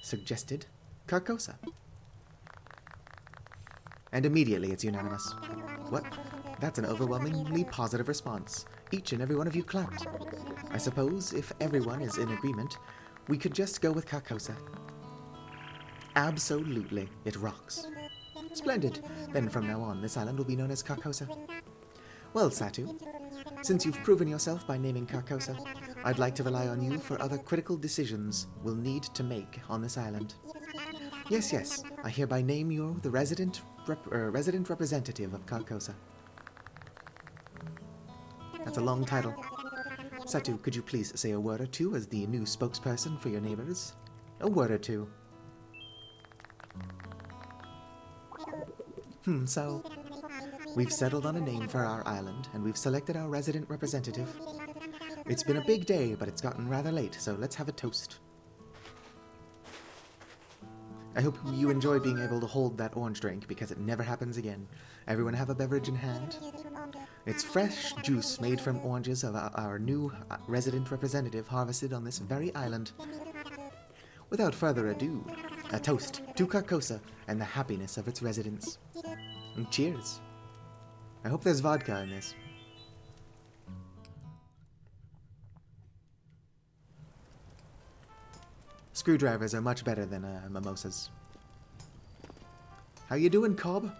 suggested Carcosa. And immediately it's unanimous. What? That's an overwhelmingly positive response. Each and every one of you clapped. I suppose if everyone is in agreement, we could just go with Carcosa. Absolutely, it rocks. Splendid. Then from now on, this island will be known as Carcosa. Well, Satu, since you've proven yourself by naming Carcosa, I'd like to rely on you for other critical decisions we'll need to make on this island. Yes, I hereby name you the resident representative of Carcosa. That's a long title. Satu, could you please say a word or two as the new spokesperson for your neighbors? A word or two. So, we've settled on a name for our island, and we've selected our resident representative. It's been a big day, but it's gotten rather late, so let's have a toast. I hope you enjoy being able to hold that orange drink, because it never happens again. Everyone have a beverage in hand. It's fresh juice made from oranges of our new resident representative harvested on this very island. Without further ado, a toast to Carcosa and the happiness of its residents. And cheers. I hope there's vodka in this. Screwdrivers are much better than mimosas. How you doing, Cobb?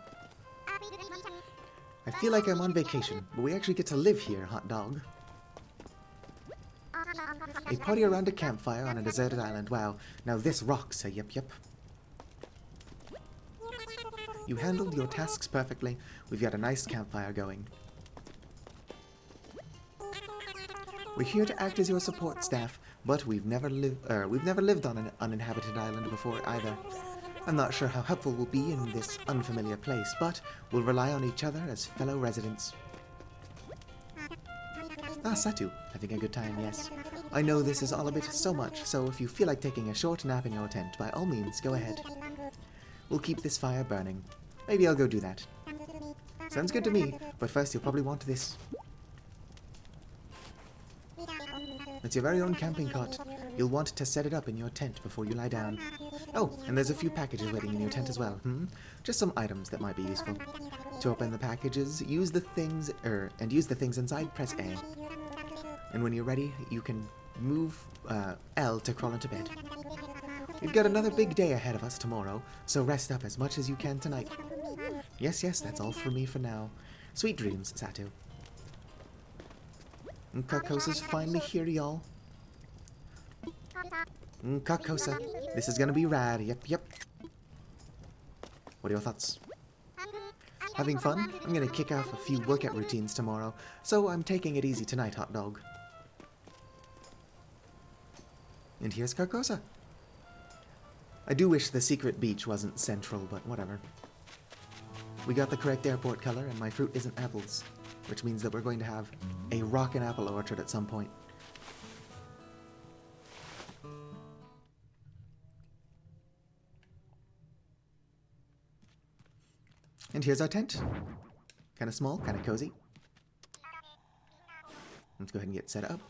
I feel like I'm on vacation, but we actually get to live here, hot dog. A party around a campfire on a deserted island. Wow, now this rocks, yep. You handled your tasks perfectly. We've got a nice campfire going. We're here to act as your support staff, but we've never lived on an uninhabited island before either. I'm not sure how helpful we'll be in this unfamiliar place, but we'll rely on each other as fellow residents. Ah, Satu, having a good time, yes. I know this is all a bit so much, so if you feel like taking a short nap in your tent, by all means, go ahead. We'll keep this fire burning. Maybe I'll go do that. Sounds good to me, but first you'll probably want this. It's your very own camping cot. You'll want to set it up in your tent before you lie down. Oh, and there's a few packages waiting in your tent as well, Just some items that might be useful. To open the packages, use the things inside, press A. And when you're ready, you can move L to crawl into bed. We've got another big day ahead of us tomorrow, so rest up as much as you can tonight. Yes, that's all for me for now. Sweet dreams, Satu. Carcosa's finally here, y'all. Carcosa, this is gonna be rad, yep. What are your thoughts? Having fun? I'm gonna kick off a few workout routines tomorrow, so I'm taking it easy tonight, hot dog. And here's Carcosa. I do wish the secret beach wasn't central, but whatever. We got the correct airport color, and my fruit isn't apples, which means that we're going to have a rockin' apple orchard at some point. And here's our tent. Kind of small, kind of cozy. Let's go ahead and get set up.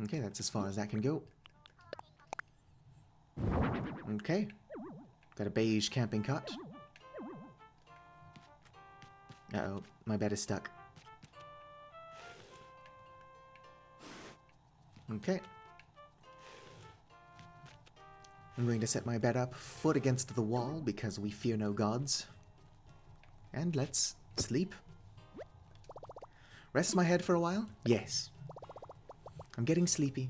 Okay, that's as far as that can go. Okay. Got a beige camping cot. Uh-oh, my bed is stuck. Okay. I'm going to set my bed up, foot against the wall, because we fear no gods. And let's sleep. Rest my head for a while? Yes. I'm getting sleepy.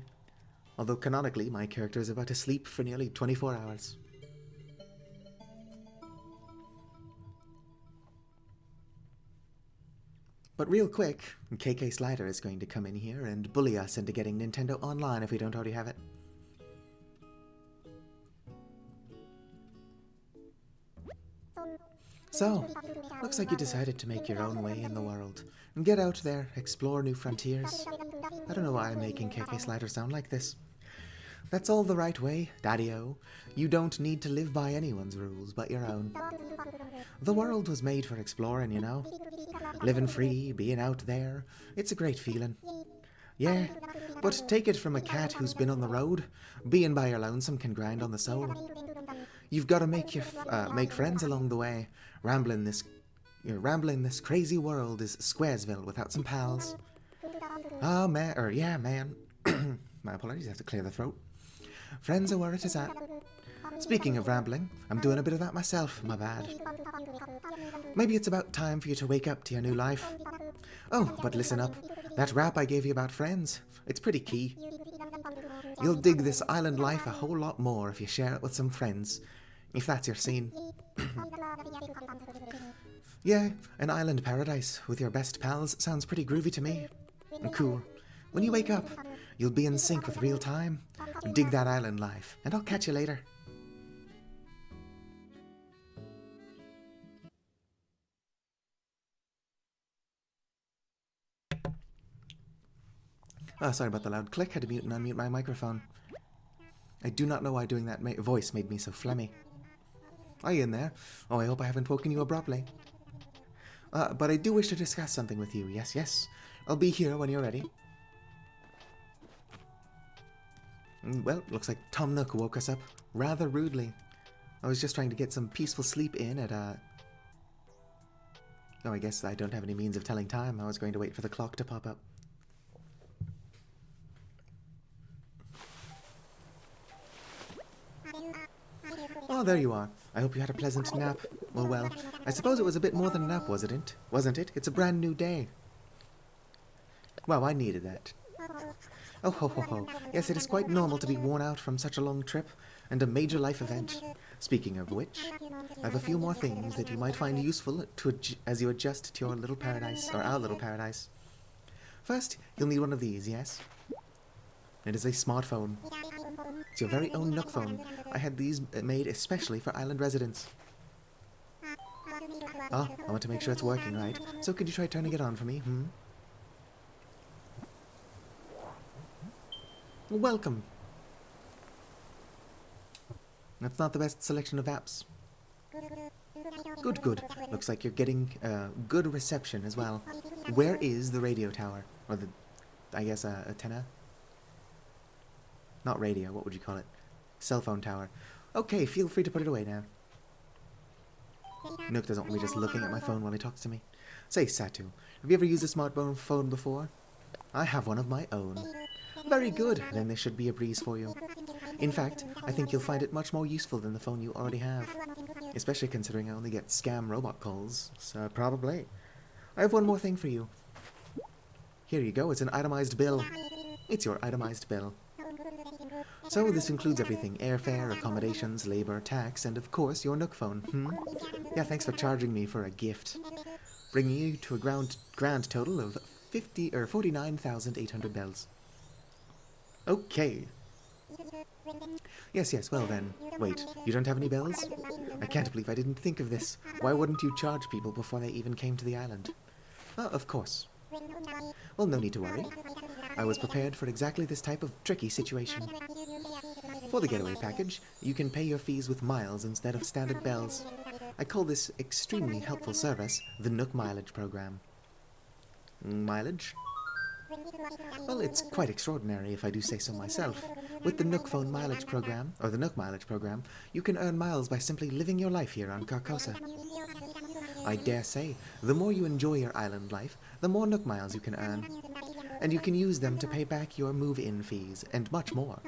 Although canonically, my character is about to sleep for nearly 24 hours. But real quick, KK Slider is going to come in here and bully us into getting Nintendo Online if we don't already have it. So, looks like you decided to make your own way in the world. And get out there, explore new frontiers. I don't know why I'm making KK Slider sound like this. That's all the right way, Daddy-o. You don't need to live by anyone's rules but your own. The world was made for exploring, you know. Living free, being out there, it's a great feeling. Yeah, but take it from a cat who's been on the road. Being by your lonesome can grind on the soul. You've got to make friends along the way. Rambling this crazy world is Squaresville without some pals. Oh man, yeah man. My apologies, I have to clear the throat. Friends are where it is at. Speaking of rambling, I'm doing a bit of that myself, my bad. Maybe it's about time for you to wake up to your new life. Oh, but listen up. That rap I gave you about friends, it's pretty key. You'll dig this island life a whole lot more if you share it with some friends, if that's your scene. Yeah, an island paradise with your best pals sounds pretty groovy to me. Cool. When you wake up, you'll be in sync with real time. Dig that island life, and I'll catch you later. Oh, sorry about the loud click. Had to mute and unmute my microphone. I do not know why doing that voice made me so phlegmy. Are you in there? Oh, I hope I haven't woken you abruptly. But I do wish to discuss something with you. Yes. I'll be here when you're ready. Well, looks like Tom Nook woke us up rather rudely. I was just trying to get some peaceful sleep in at, Oh, I guess I don't have any means of telling time. I was going to wait for the clock to pop up. Oh, there you are. I hope you had a pleasant nap. Well, I suppose it was a bit more than a nap, wasn't it? It's a brand new day. Wow, I needed that. Oh, ho. Yes, it is quite normal to be worn out from such a long trip and a major life event. Speaking of which, I have a few more things that you might find useful as you adjust to your little paradise, or our little paradise. First, you'll need one of these, yes? It is a smartphone. It's your very own Nook phone. I had these made especially for island residents. Ah, I want to make sure it's working right. So could you try turning it on for me, Welcome. That's not the best selection of apps. Good, good. Looks like you're getting good reception as well. Where is the radio tower? Or the, I guess, antenna? Not radio, what would you call it? Cell phone tower. Okay, feel free to put it away now. Nook doesn't want me just looking at my phone while he talks to me. Say, Satu, have you ever used a smartphone phone before? I have one of my own. Very good, then this should be a breeze for you. In fact, I think you'll find it much more useful than the phone you already have. Especially considering I only get scam robot calls, so probably. I have one more thing for you. Here you go, it's an itemized bill. It's your itemized bill. So this includes everything, airfare, accommodations, labor, tax, and of course your Nook phone, Yeah, thanks for charging me for a gift. Bringing you to a grand total of 49,800 bells. Okay. Yes, well then. Wait, you don't have any bells? I can't believe I didn't think of this. Why wouldn't you charge people before they even came to the island? Oh, of course. Well, no need to worry. I was prepared for exactly this type of tricky situation. For the getaway package, you can pay your fees with miles instead of standard bells. I call this extremely helpful service the Nook Mileage Program. Mileage? Well, it's quite extraordinary if I do say so myself. With the Nook Phone Mileage Program, or the Nook Mileage Program, you can earn miles by simply living your life here on Carcosa. I dare say, the more you enjoy your island life, the more Nook miles you can earn. And you can use them to pay back your move-in fees, and much more.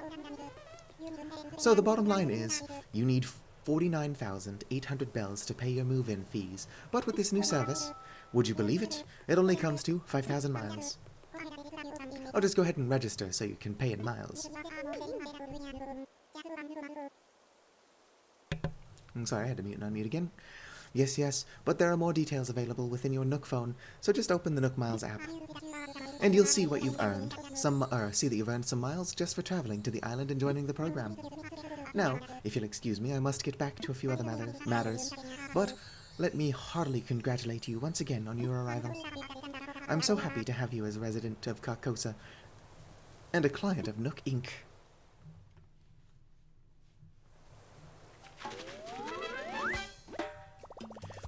So the bottom line is, you need 49,800 bells to pay your move-in fees. But with this new service, would you believe it? It only comes to 5,000 miles. I'll just go ahead and register so you can pay in miles. I'm sorry, I had to mute and unmute again. Yes, but there are more details available within your Nook phone, so just open the Nook Miles app. And you'll see what you've earned. See that you've earned some miles just for traveling to the island and joining the program. Now, if you'll excuse me, I must get back to a few other matters. But let me heartily congratulate you once again on your arrival. I'm so happy to have you as a resident of Carcosa and a client of Nook Inc.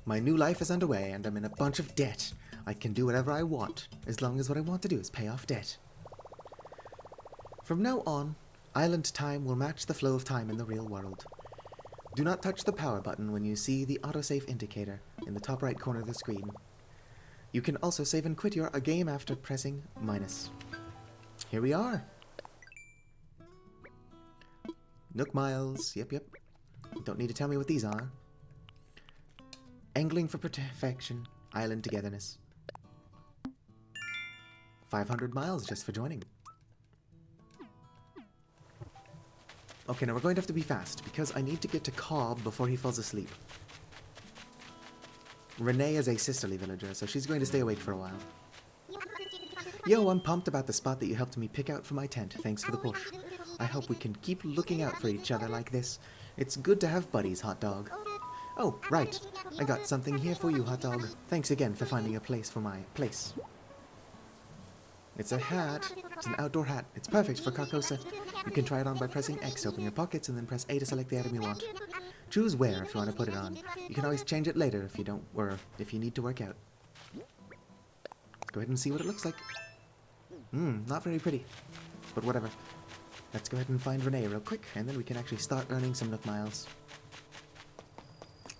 My new life is underway and I'm in a bunch of debt. I can do whatever I want, as long as what I want to do is pay off debt. From now on, island time will match the flow of time in the real world. Do not touch the power button when you see the autosave indicator in the top right corner of the screen. You can also save and quit your game after pressing minus. Here we are. Nook Miles, yep. Don't need to tell me what these are. Angling for perfection, island togetherness. 500 miles just for joining. Okay, now we're going to have to be fast, because I need to get to Cobb before he falls asleep. Renee is a sisterly villager, so she's going to stay awake for a while. Yo, I'm pumped about the spot that you helped me pick out for my tent. Thanks for the push. I hope we can keep looking out for each other like this. It's good to have buddies, Hot Dog. Oh, right. I got something here for you, Hot Dog. Thanks again for finding a place for my place. It's a hat. It's an outdoor hat. It's perfect for Carcosa. You can try it on by pressing X to open your pockets and then press A to select the item you want. Choose where if you want to put it on. You can always change it later if you don't, or if you need to work out. Let's go ahead and see what it looks like. Not very pretty, but whatever. Let's go ahead and find Renee real quick, and then we can actually start earning some Nook miles.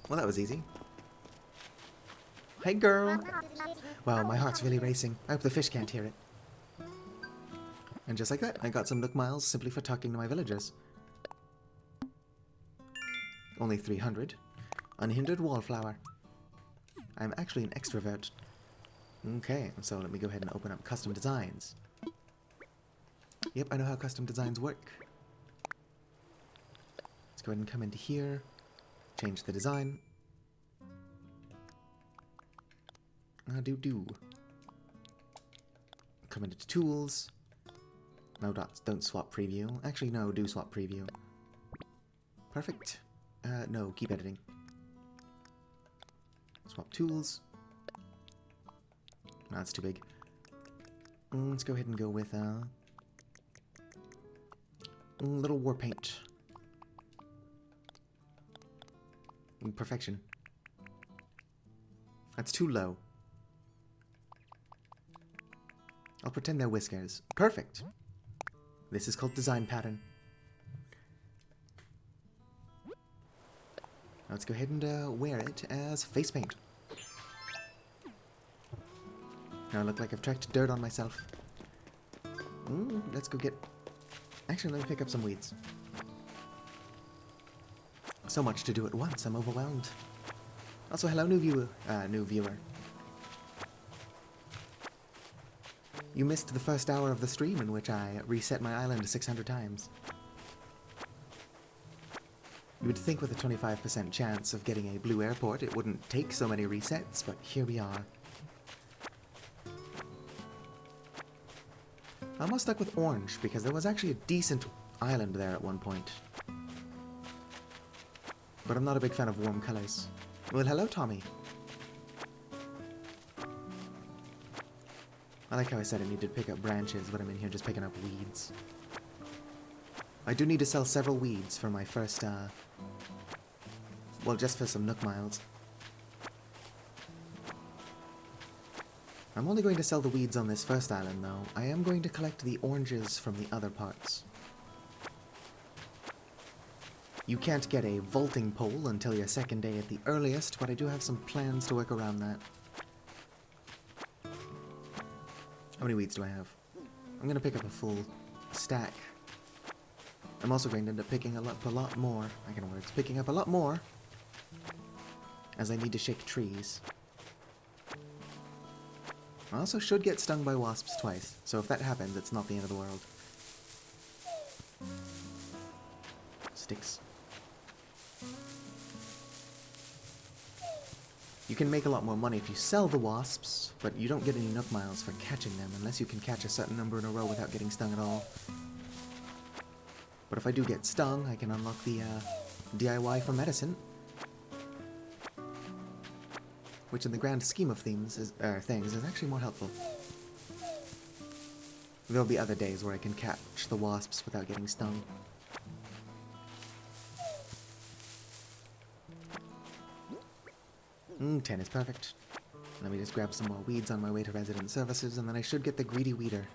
Well, that was easy. Hey, girl! Wow, my heart's really racing. I hope the fish can't hear it. And just like that, I got some Nook miles simply for talking to my villagers. Only 300. Unhindered wallflower. I'm actually an extrovert. Okay, so let me go ahead and open up custom designs. Yep, I know how custom designs work. Let's go ahead and come into here. Change the design. Come into tools. No dots, don't swap preview. Actually, no, do swap preview. Perfect. No, keep editing. Swap tools. No, that's too big. Let's go ahead and go with little war paint. Perfection. That's too low. I'll pretend they're whiskers. Perfect. This is called design pattern. Now let's go ahead and wear it as face paint. Now I look like I've tracked dirt on myself. Let's go get... Actually, let me pick up some weeds. So much to do at once, I'm overwhelmed. Also, hello, new viewer. You missed the first hour of the stream in which I reset my island 600 times. You would think with a 25% chance of getting a blue airport it wouldn't take so many resets, but here we are. I'm almost stuck with orange, because there was actually a decent island there at one point. But I'm not a big fan of warm colors. Well, hello, Tommy. I like how I said I needed to pick up branches, but I'm in here just picking up weeds. I do need to sell several weeds for my first, well, just for some Nook Miles. I'm only going to sell the weeds on this first island, though. I am going to collect the oranges from the other parts. You can't get a vaulting pole until your second day at the earliest, but I do have some plans to work around that. How many weeds do I have? I'm going to pick up a full stack. I'm also going to end up picking up a lot more. I can words. Picking up a lot more, as I need to shake trees. I also should get stung by wasps twice, so if that happens, it's not the end of the world. Sticks. You can make a lot more money if you sell the wasps, but you don't get any Nook Miles for catching them unless you can catch a certain number in a row without getting stung at all. But if I do get stung, I can unlock the DIY for medicine, which in the grand scheme of things is actually more helpful. There'll be other days where I can catch the wasps without getting stung. 10 is perfect. Let me just grab some more weeds on my way to resident services, and then I should get the greedy weeder.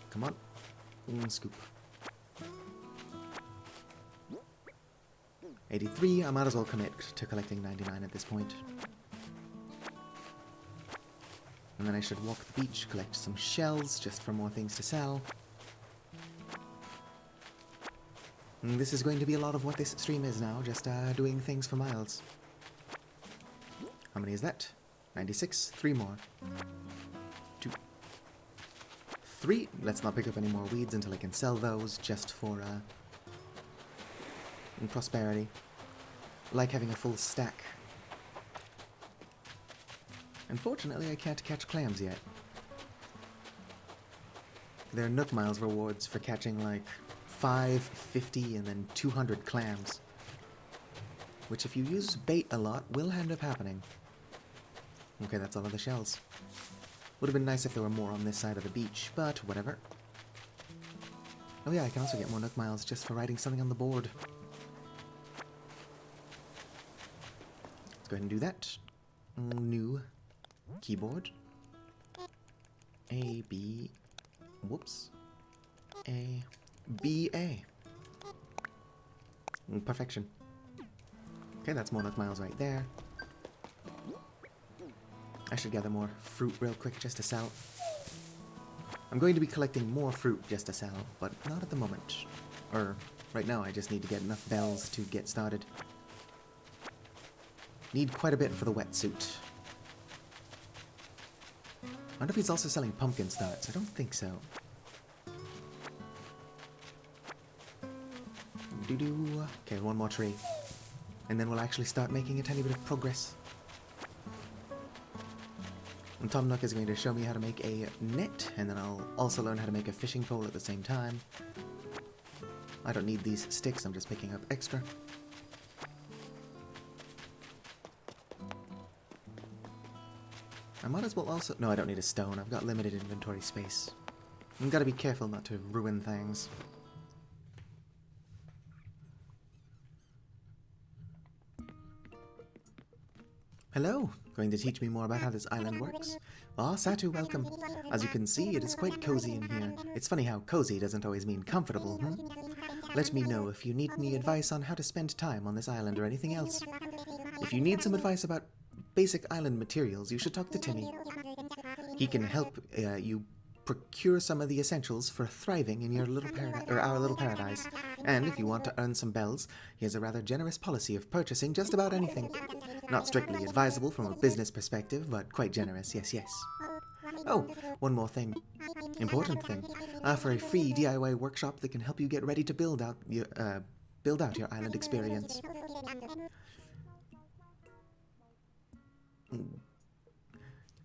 Come on. Scoop. 83, I might as well commit to collecting 99 at this point. And then I should walk the beach, collect some shells, just for more things to sell. And this is going to be a lot of what this stream is now, just doing things for miles. How many is that? 96, 3 more. 2. 3, let's not pick up any more weeds until I can sell those, just for, prosperity. Like having a full stack. Unfortunately, I can't catch clams yet. There are Nook Miles rewards for catching, like, 5, 50, and then 200 clams. Which, if you use bait a lot, will end up happening. Okay, that's all of the shells. Would have been nice if there were more on this side of the beach, but whatever. Oh yeah, I can also get more Nook Miles just for writing something on the board. Let's go ahead and do that. New keyboard. A, B, whoops. A, B, A. Perfection. Okay, that's more Nook Miles right there. I should gather more fruit real quick just to sell. I'm going to be collecting more fruit just to sell, but not at the moment. Or, right now I just need to get enough bells to get started. Need quite a bit for the wetsuit. I wonder if he's also selling pumpkin starts. I don't think so. Doo-doo. Okay, one more tree. And then we'll actually start making a tiny bit of progress. And Tom Nook is going to show me how to make a net, and then I'll also learn how to make a fishing pole at the same time. I don't need these sticks, I'm just picking up extra. I might as well also... No, I don't need a stone. I've got limited inventory space. I've got to be careful not to ruin things. Hello. Going to teach me more about how this island works? Ah, Satu, welcome. As you can see, it is quite cozy in here. It's funny how cozy doesn't always mean comfortable, hmm? Let me know if you need any advice on how to spend time on this island or anything else. If you need some advice about basic island materials, you should talk to Timmy. He can help you procure some of the essentials for thriving in your little our little paradise. And if you want to earn some bells, he has a rather generous policy of purchasing just about anything. Not strictly advisable from a business perspective, but quite generous, yes, yes. Oh, one more thing. Important thing. For a free DIY workshop that can help you get ready to build out your island experience.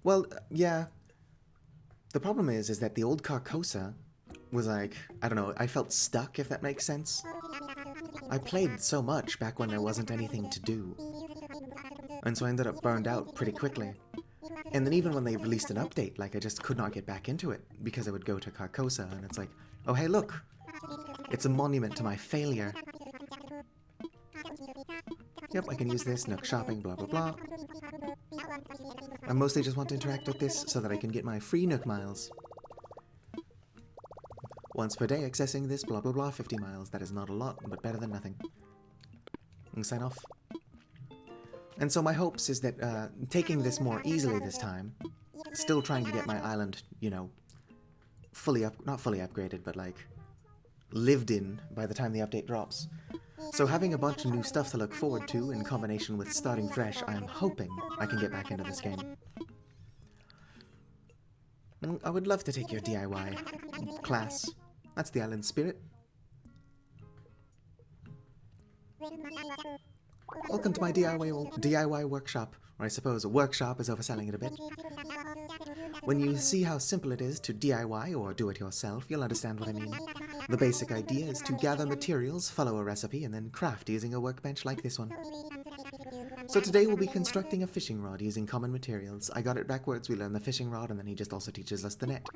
Well, yeah. The problem is that the old Carcosa was like, I don't know, I felt stuck, if that makes sense. I played so much back when there wasn't anything to do. And so I ended up burned out pretty quickly. And then even when they released an update, like I just could not get back into it because I would go to Carcosa and it's like, oh hey look, it's a monument to my failure. Yep, I can use this, Nook shopping, blah blah blah. I mostly just want to interact with this so that I can get my free Nook miles. Once per day accessing this, blah blah blah, 50 miles. That is not a lot, but better than nothing. And sign off. And so my hopes is that taking this more easily this time, still trying to get my island, you know, not fully upgraded, but like lived in by the time the update drops. So having a bunch of new stuff to look forward to in combination with starting fresh, I am hoping I can get back into this game. I would love to take your DIY class. That's the island spirit. Welcome to my DIY workshop, or I suppose a workshop is overselling it a bit. When you see how simple it is to DIY or do it yourself, you'll understand what I mean. The basic idea is to gather materials, follow a recipe, and then craft using a workbench like this one. So today we'll be constructing a fishing rod using common materials. I got it backwards, we learn the fishing rod, and then he just also teaches us the net.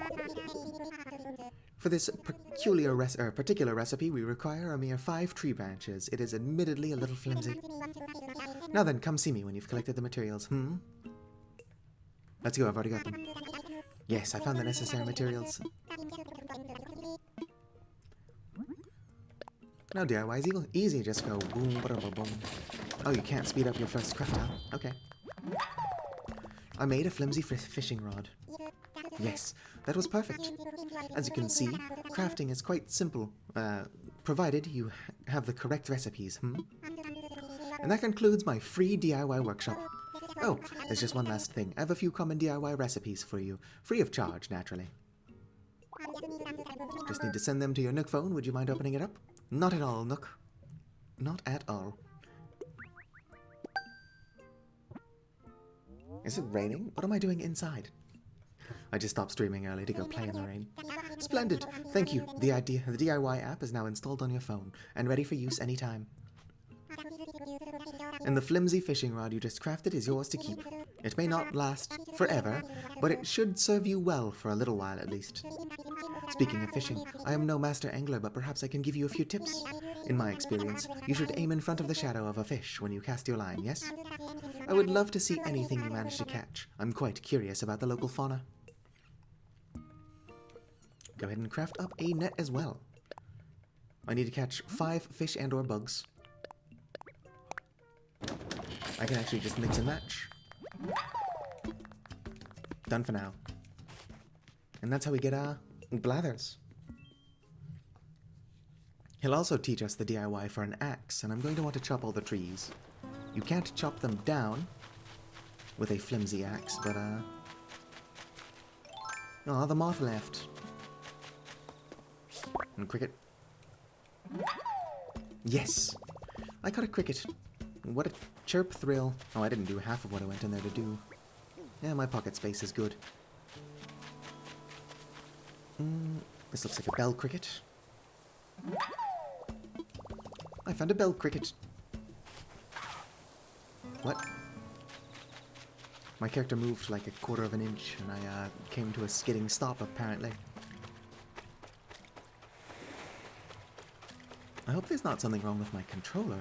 For this particular recipe, we require a mere 5 tree branches. It is admittedly a little flimsy. Now then, come see me when you've collected the materials, Let's go, I've already got them. Yes, I found the necessary materials. No, DIY is easy, just go boom, boom, boom, boom. Oh, you can't speed up your first craft, huh? Okay. I made a flimsy fishing rod. Yes, that was perfect. As you can see, crafting is quite simple, provided you have the correct recipes, And that concludes my free DIY workshop. Oh, there's just one last thing. I have a few common DIY recipes for you, free of charge, naturally. Just need to send them to your Nook phone. Would you mind opening it up? Not at all, Nook. Not at all. Is it raining? What am I doing inside? I just stopped streaming early to go play in the rain. Splendid! Thank you. The DIY app is now installed on your phone and ready for use anytime. And the flimsy fishing rod you just crafted is yours to keep. It may not last forever, but it should serve you well for a little while at least. Speaking of fishing, I am no master angler, but perhaps I can give you a few tips. In my experience, you should aim in front of the shadow of a fish when you cast your line, yes? I would love to see anything you manage to catch. I'm quite curious about the local fauna. Go ahead and craft up a net as well. I need to catch 5 fish and or bugs. I can actually just mix and match. Done for now. And that's how we get blathers. He'll also teach us the DIY for an axe, and I'm going to want to chop all the trees. You can't chop them down with a flimsy axe, but oh, the moth left. And cricket. Yes! I caught a cricket. What a chirp thrill. Oh, I didn't do half of what I went in there to do. Yeah, my pocket space is good. This looks like a bell cricket. I found a bell cricket. What? My character moved like a quarter of an inch, and I came to a skidding stop, apparently. I hope there's not something wrong with my controller.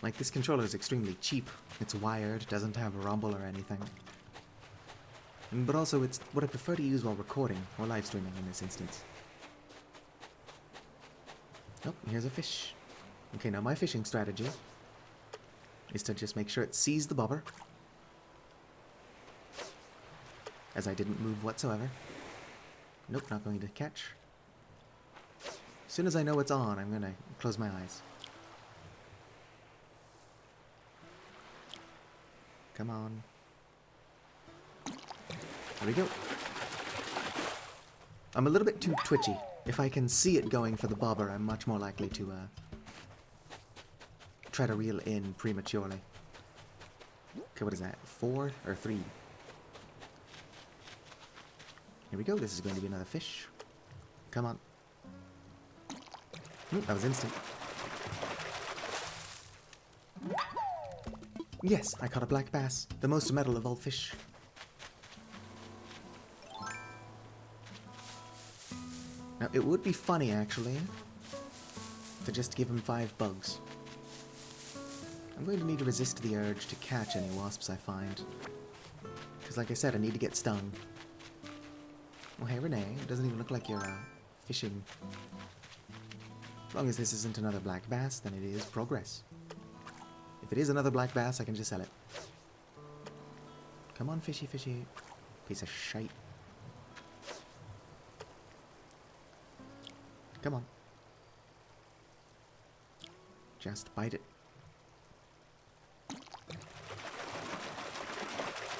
Like, this controller is extremely cheap. It's wired, doesn't have a rumble or anything. But also, it's what I prefer to use while recording, or live streaming in this instance. Oh, here's a fish. Okay, now my fishing strategy is to just make sure it sees the bobber, as I didn't move whatsoever. Nope, not going to catch. As soon as I know it's on, I'm going to close my eyes. Come on. There we go. I'm a little bit too twitchy. If I can see it going for the bobber, I'm much more likely to try to reel in prematurely. Okay, what is that? 4 or 3? Here we go. This is going to be another fish. Come on. That was instant. Yes, I caught a black bass, the most metal of all fish. Now, it would be funny, actually, to just give him 5 bugs. I'm going to need to resist the urge to catch any wasps I find. Because, like I said, I need to get stung. Well, hey, Renee, it doesn't even look like you're fishing. As long as this isn't another black bass, then it is progress. If it is another black bass, I can just sell it. Come on, fishy, fishy. Piece of shite. Come on. Just bite it.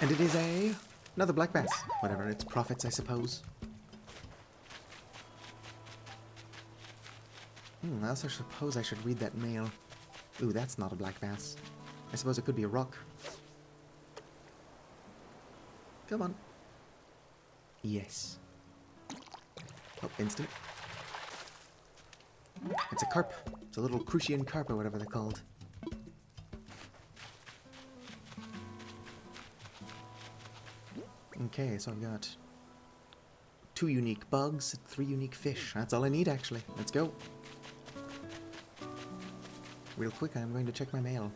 And it is another black bass. Whatever, it's profits, I suppose. I also suppose I should read that mail. Ooh, that's not a black bass. I suppose it could be a rock. Come on. Yes. Oh, instant. It's a carp. It's a little crucian carp or whatever they're called. Okay, so I've got 2 unique bugs, 3 unique fish. That's all I need, actually. Let's go. Real quick, I'm going to check my mail.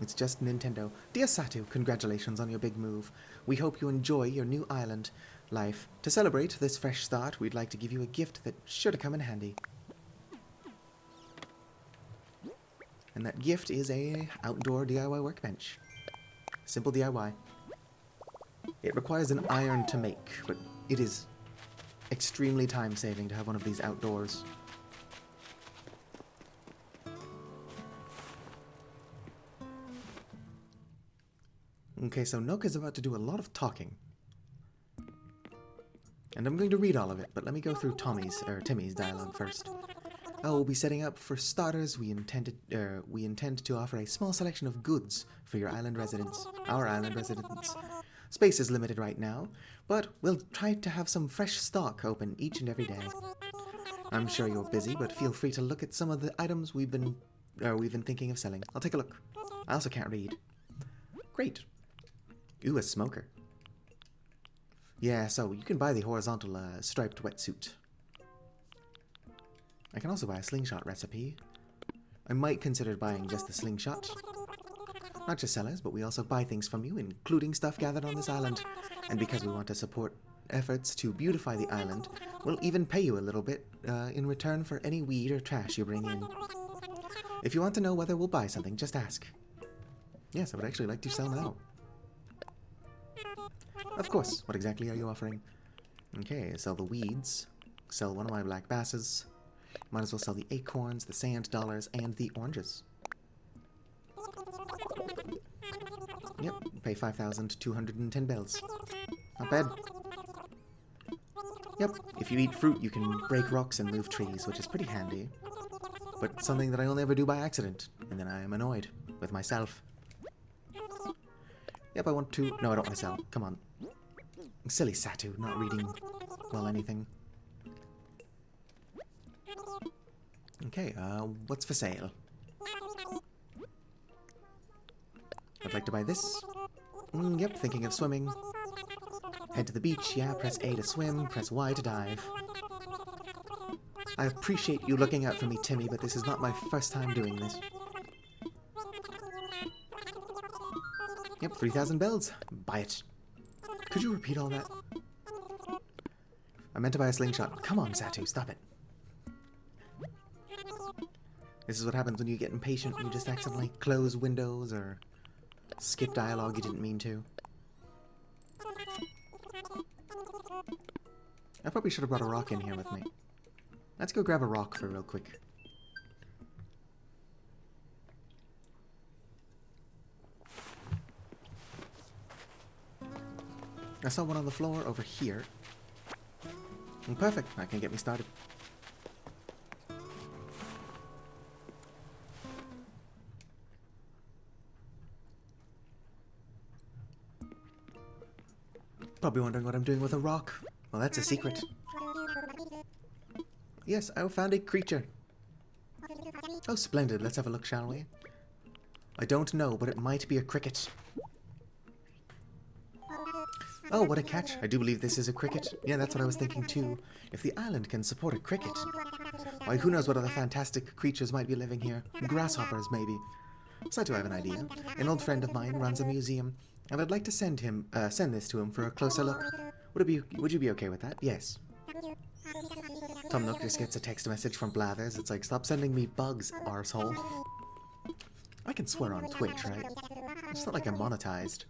It's just Nintendo. Dear Satu, congratulations on your big move. We hope you enjoy your new island life. To celebrate this fresh start, we'd like to give you a gift that's sure to come in handy. And that gift is a outdoor DIY workbench. Simple DIY. It requires an iron to make, but it is extremely time-saving to have one of these outdoors. Okay, so Nook is about to do a lot of talking. And I'm going to read all of it, but let me go through Timmy's dialogue first. Oh, we'll be setting up. For starters, we intend to offer a small selection of goods for your island residents. Our island residents. Space is limited right now, but we'll try to have some fresh stock open each and every day. I'm sure you're busy, but feel free to look at some of the items we've been thinking of selling. I'll take a look. I also can't read. Great. Ooh, a smoker. Yeah, so you can buy the horizontal striped wetsuit. I can also buy a slingshot recipe. I might consider buying just the slingshot. Not just sellers, but we also buy things from you, including stuff gathered on this island. And because we want to support efforts to beautify the island, we'll even pay you a little bit in return for any weed or trash you bring in. If you want to know whether we'll buy something, just ask. Yes, I would actually like to sell now. Of course. What exactly are you offering? Okay, sell the weeds. Sell one of my black basses. Might as well sell the acorns, the sand dollars, and the oranges. Yep, pay 5,210 bells. Not bad. Yep, if you eat fruit, you can break rocks and move trees, which is pretty handy. But something that I only ever do by accident, and then I am annoyed with myself. Yep, I want to... No, I don't want to sell. Come on. Silly Satu, not reading well anything. Okay, what's for sale? I'd like to buy this. Yep, thinking of swimming. Head to the beach, yeah, press A to swim, press Y to dive. I appreciate you looking out for me, Timmy, but this is not my first time doing this. Yep, 3,000 bells. Buy it. Could you repeat all that? I meant to buy a slingshot. Come on, Satu, stop it. This is what happens when you get impatient and you just accidentally close windows or skip dialogue you didn't mean to. I probably should have brought a rock in here with me. Let's go grab a rock for real quick. I saw one on the floor over here. Perfect, that can get me started. Probably wondering what I'm doing with a rock. Well, that's a secret. Yes, I found a creature. Oh, splendid. Let's have a look, shall we? I don't know, but it might be a cricket. Oh, what a catch. I do believe this is a cricket. Yeah, that's what I was thinking too. If the island can support a cricket, why, who knows what other fantastic creatures might be living here. Grasshoppers, maybe. So I do have an idea. An old friend of mine runs a museum, and I'd like to send this to him for a closer look. Would you be okay with that? Yes. Tom Nook just gets a text message from Blathers. It's like, stop sending me bugs, arsehole. I can swear on Twitch, right? It's not like I'm monetized.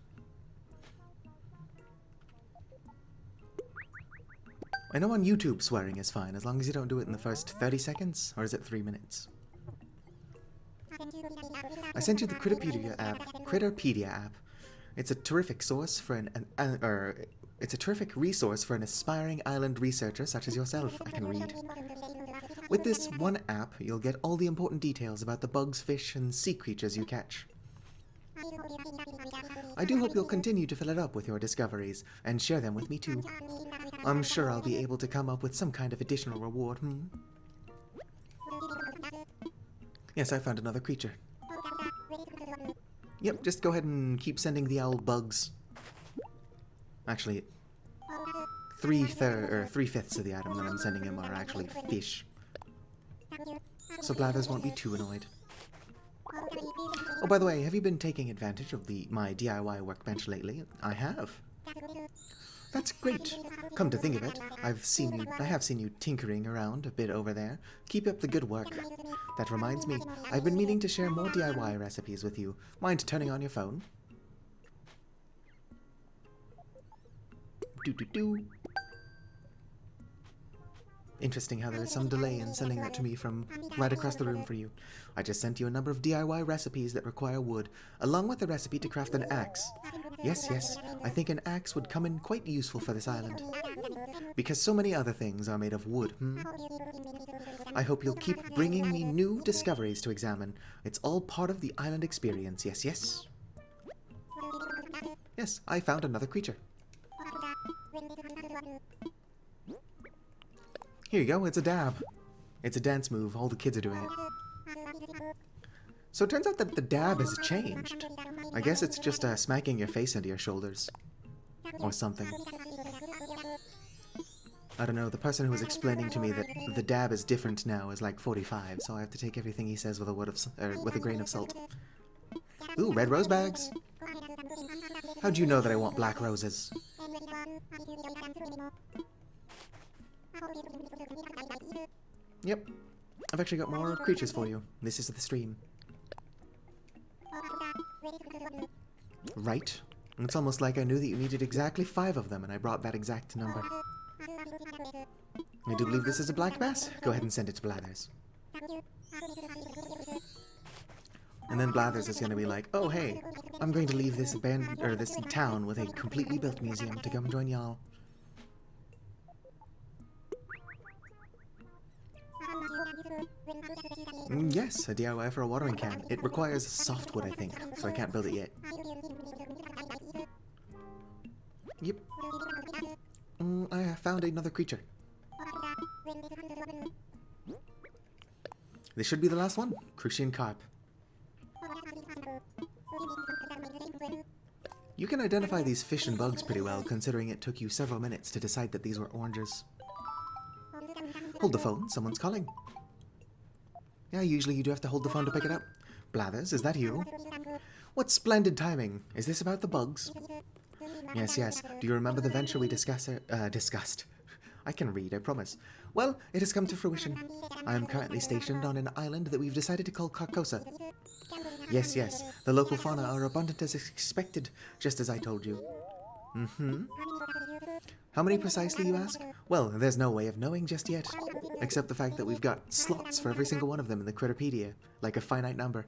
I know on YouTube swearing is fine, as long as you don't do it in the first 30 seconds, or is it 3 minutes? I sent you the Critterpedia app. It's a terrific source for it's a terrific resource for an aspiring island researcher such as yourself. I can read. With this one app, you'll get all the important details about the bugs, fish, and sea creatures you catch. I do hope you'll continue to fill it up with your discoveries, and share them with me too. I'm sure I'll be able to come up with some kind of additional reward, Yes, I found another creature. Yep, just go ahead and keep sending the owl bugs. Actually, 3/5 of the item that I'm sending him are actually fish. So Blathers won't be too annoyed. Oh, by the way, have you been taking advantage of my DIY workbench lately? I have. That's great. Come to think of it, I have seen you tinkering around a bit over there. Keep up the good work. That reminds me, I've been meaning to share more DIY recipes with you. Mind turning on your phone? Interesting how there is some delay in sending that to me from right across the room for you. I just sent you a number of DIY recipes that require wood, along with the recipe to craft an axe. Yes, I think an axe would come in quite useful for this island. Because so many other things are made of wood, I hope you'll keep bringing me new discoveries to examine. It's all part of the island experience, yes. Yes, I found another creature. Here you go, it's a dab. It's a dance move, all the kids are doing it. So it turns out that the dab has changed. I guess it's just smacking your face into your shoulders. Or something. I don't know, the person who was explaining to me that the dab is different now is like 45, so I have to take everything he says with a grain of salt. Ooh, red rose bags! How'd you know that I want black roses? Yep. I've actually got more creatures for you. This is the stream. Right. It's almost like I knew that you needed exactly 5 of them, and I brought that exact number. I do believe this is a black bass. Go ahead and send it to Blathers. And then Blathers is going to be like, oh hey, I'm going to leave this this town with a completely built museum to come join y'all. Yes, a DIY for a watering can. It requires softwood, I think, so I can't build it yet. Yep. I have found another creature. This should be the last one. Crucian carp. You can identify these fish and bugs pretty well, considering it took you several minutes to decide that these were oranges. Hold the phone, someone's calling. Yeah, usually you do have to hold the phone to pick it up. Blathers, is that you? What splendid timing. Is this about the bugs? Yes, yes. Do you remember the venture we discussed? I can read, I promise. Well, it has come to fruition. I am currently stationed on an island that we've decided to call Carcosa. Yes, yes. The local fauna are abundant as expected, just as I told you. Mm-hmm. How many precisely, you ask? Well, there's no way of knowing just yet, except the fact that we've got slots for every single one of them in the Critterpedia, like a finite number.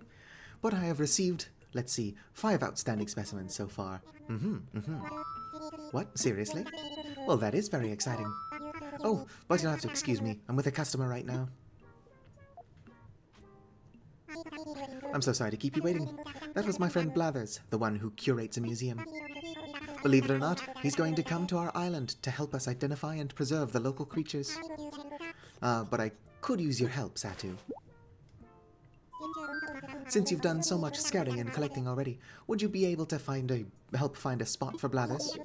But I have received, let's see, 5 outstanding specimens so far. What? Seriously? Well, that is very exciting. Oh, but you'll have to excuse me. I'm with a customer right now. I'm so sorry to keep you waiting. That was my friend Blathers, the one who curates a museum. Believe it or not, he's going to come to our island to help us identify and preserve the local creatures. But I could use your help, Satu. Since you've done so much scouting and collecting already, would you be able to help find a spot for Blathers?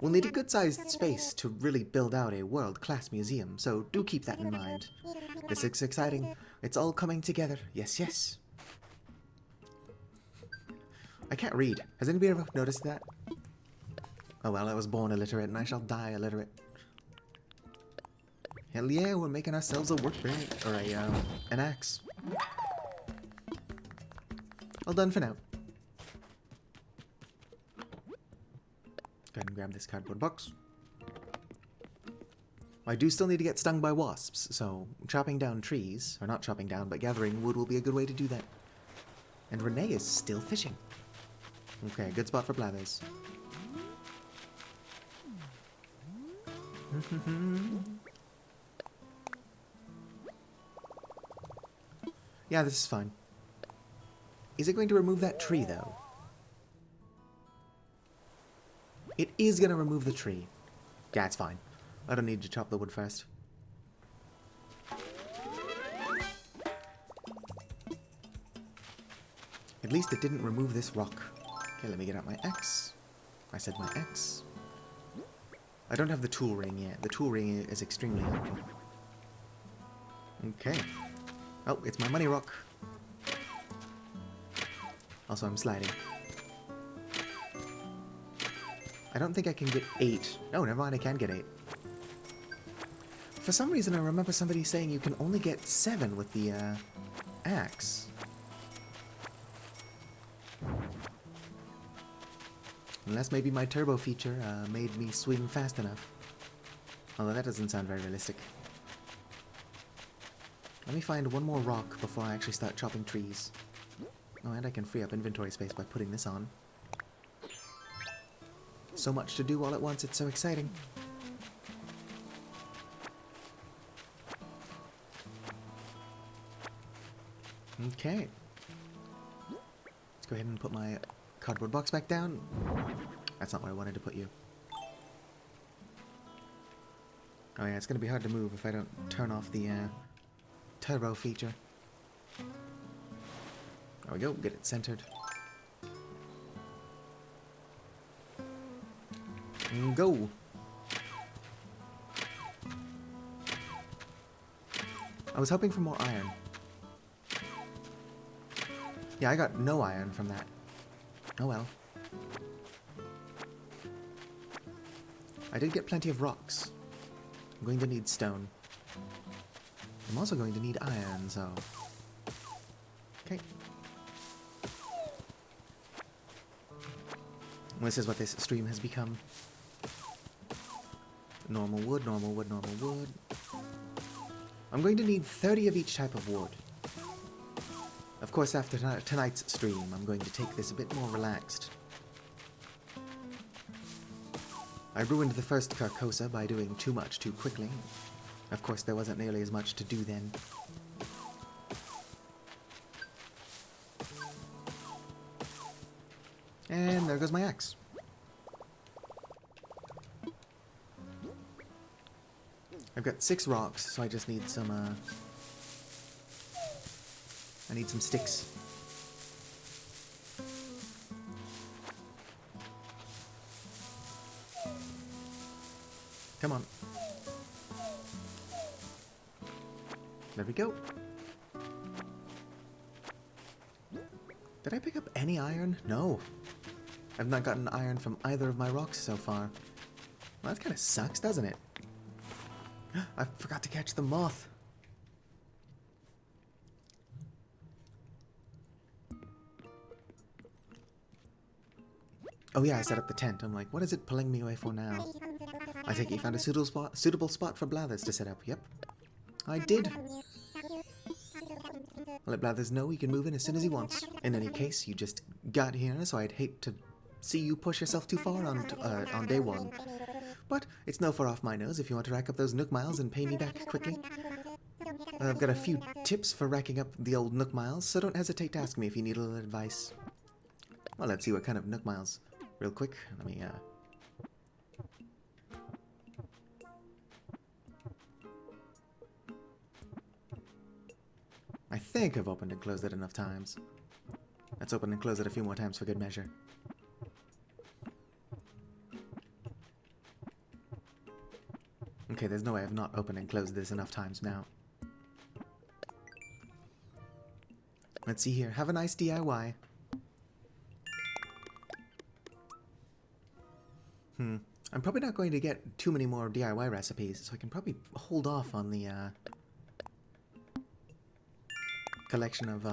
We'll need a good-sized space to really build out a world-class museum, so do keep that in mind. This is exciting. It's all coming together. Yes, yes. I can't read. Has anybody ever noticed that? Oh well, I was born illiterate and I shall die illiterate. Hell yeah, we're making ourselves a workbench, or an axe. All done for now. Go ahead and grab this cardboard box. I do still need to get stung by wasps, so chopping down trees, or not chopping down, but gathering wood will be a good way to do that. And Renee is still fishing. Okay, good spot for Blathers. Yeah, this is fine. Is it going to remove that tree, though? It is going to remove the tree. Yeah, it's fine. I don't need to chop the wood first. At least it didn't remove this rock. Okay, let me get out my axe. I said my axe. I don't have the tool ring yet. The tool ring is extremely helpful. Okay. Oh, it's my money rock. Also, I'm sliding. I don't think I can get 8. No, never mind, I can get 8. For some reason, I remember somebody saying you can only get 7 with the, axe. Unless maybe my turbo feature, made me swing fast enough. Although that doesn't sound very realistic. Let me find one more rock before I actually start chopping trees. Oh, and I can free up inventory space by putting this on. So much to do all at once, it's so exciting. Okay. Let's go ahead and put my cardboard box back down. That's not where I wanted to put you. Oh yeah, it's gonna be hard to move if I don't turn off the turbo feature. There we go, get it centered. And go! I was hoping for more iron. Yeah, I got no iron from that. Oh well. I did get plenty of rocks. I'm going to need stone. I'm also going to need iron, so... Okay. This is what this stream has become. Normal wood, normal wood, normal wood. I'm going to need 30 of each type of wood. Of course, after tonight's stream, I'm going to take this a bit more relaxed. I ruined the first Carcosa by doing too much too quickly. Of course, there wasn't nearly as much to do then. And there goes my axe. I've got 6 rocks, so I just need some, I need some sticks. Come on. There we go. Did I pick up any iron? No. I've not gotten iron from either of my rocks so far. Well, that kind of sucks, doesn't it? I forgot to catch the moth. Oh yeah, I set up the tent. I'm like, what is it pulling me away for now? I think you found a suitable spot for Blathers to set up. Yep. I did. Let Blathers know he can move in as soon as he wants. In any case, you just got here, so I'd hate to see you push yourself too far on day 1. But it's no far off my nose if you want to rack up those Nook miles and pay me back quickly. I've got a few tips for racking up the old Nook miles, so don't hesitate to ask me if you need a little advice. Well, let's see what kind of Nook miles. Real quick, let me, I think I've opened and closed it enough times. Let's open and close it a few more times for good measure. Okay, there's no way I've not opened and closed this enough times now. Let's see here. Have a nice DIY. I'm probably not going to get too many more DIY recipes, so I can probably hold off on the collection of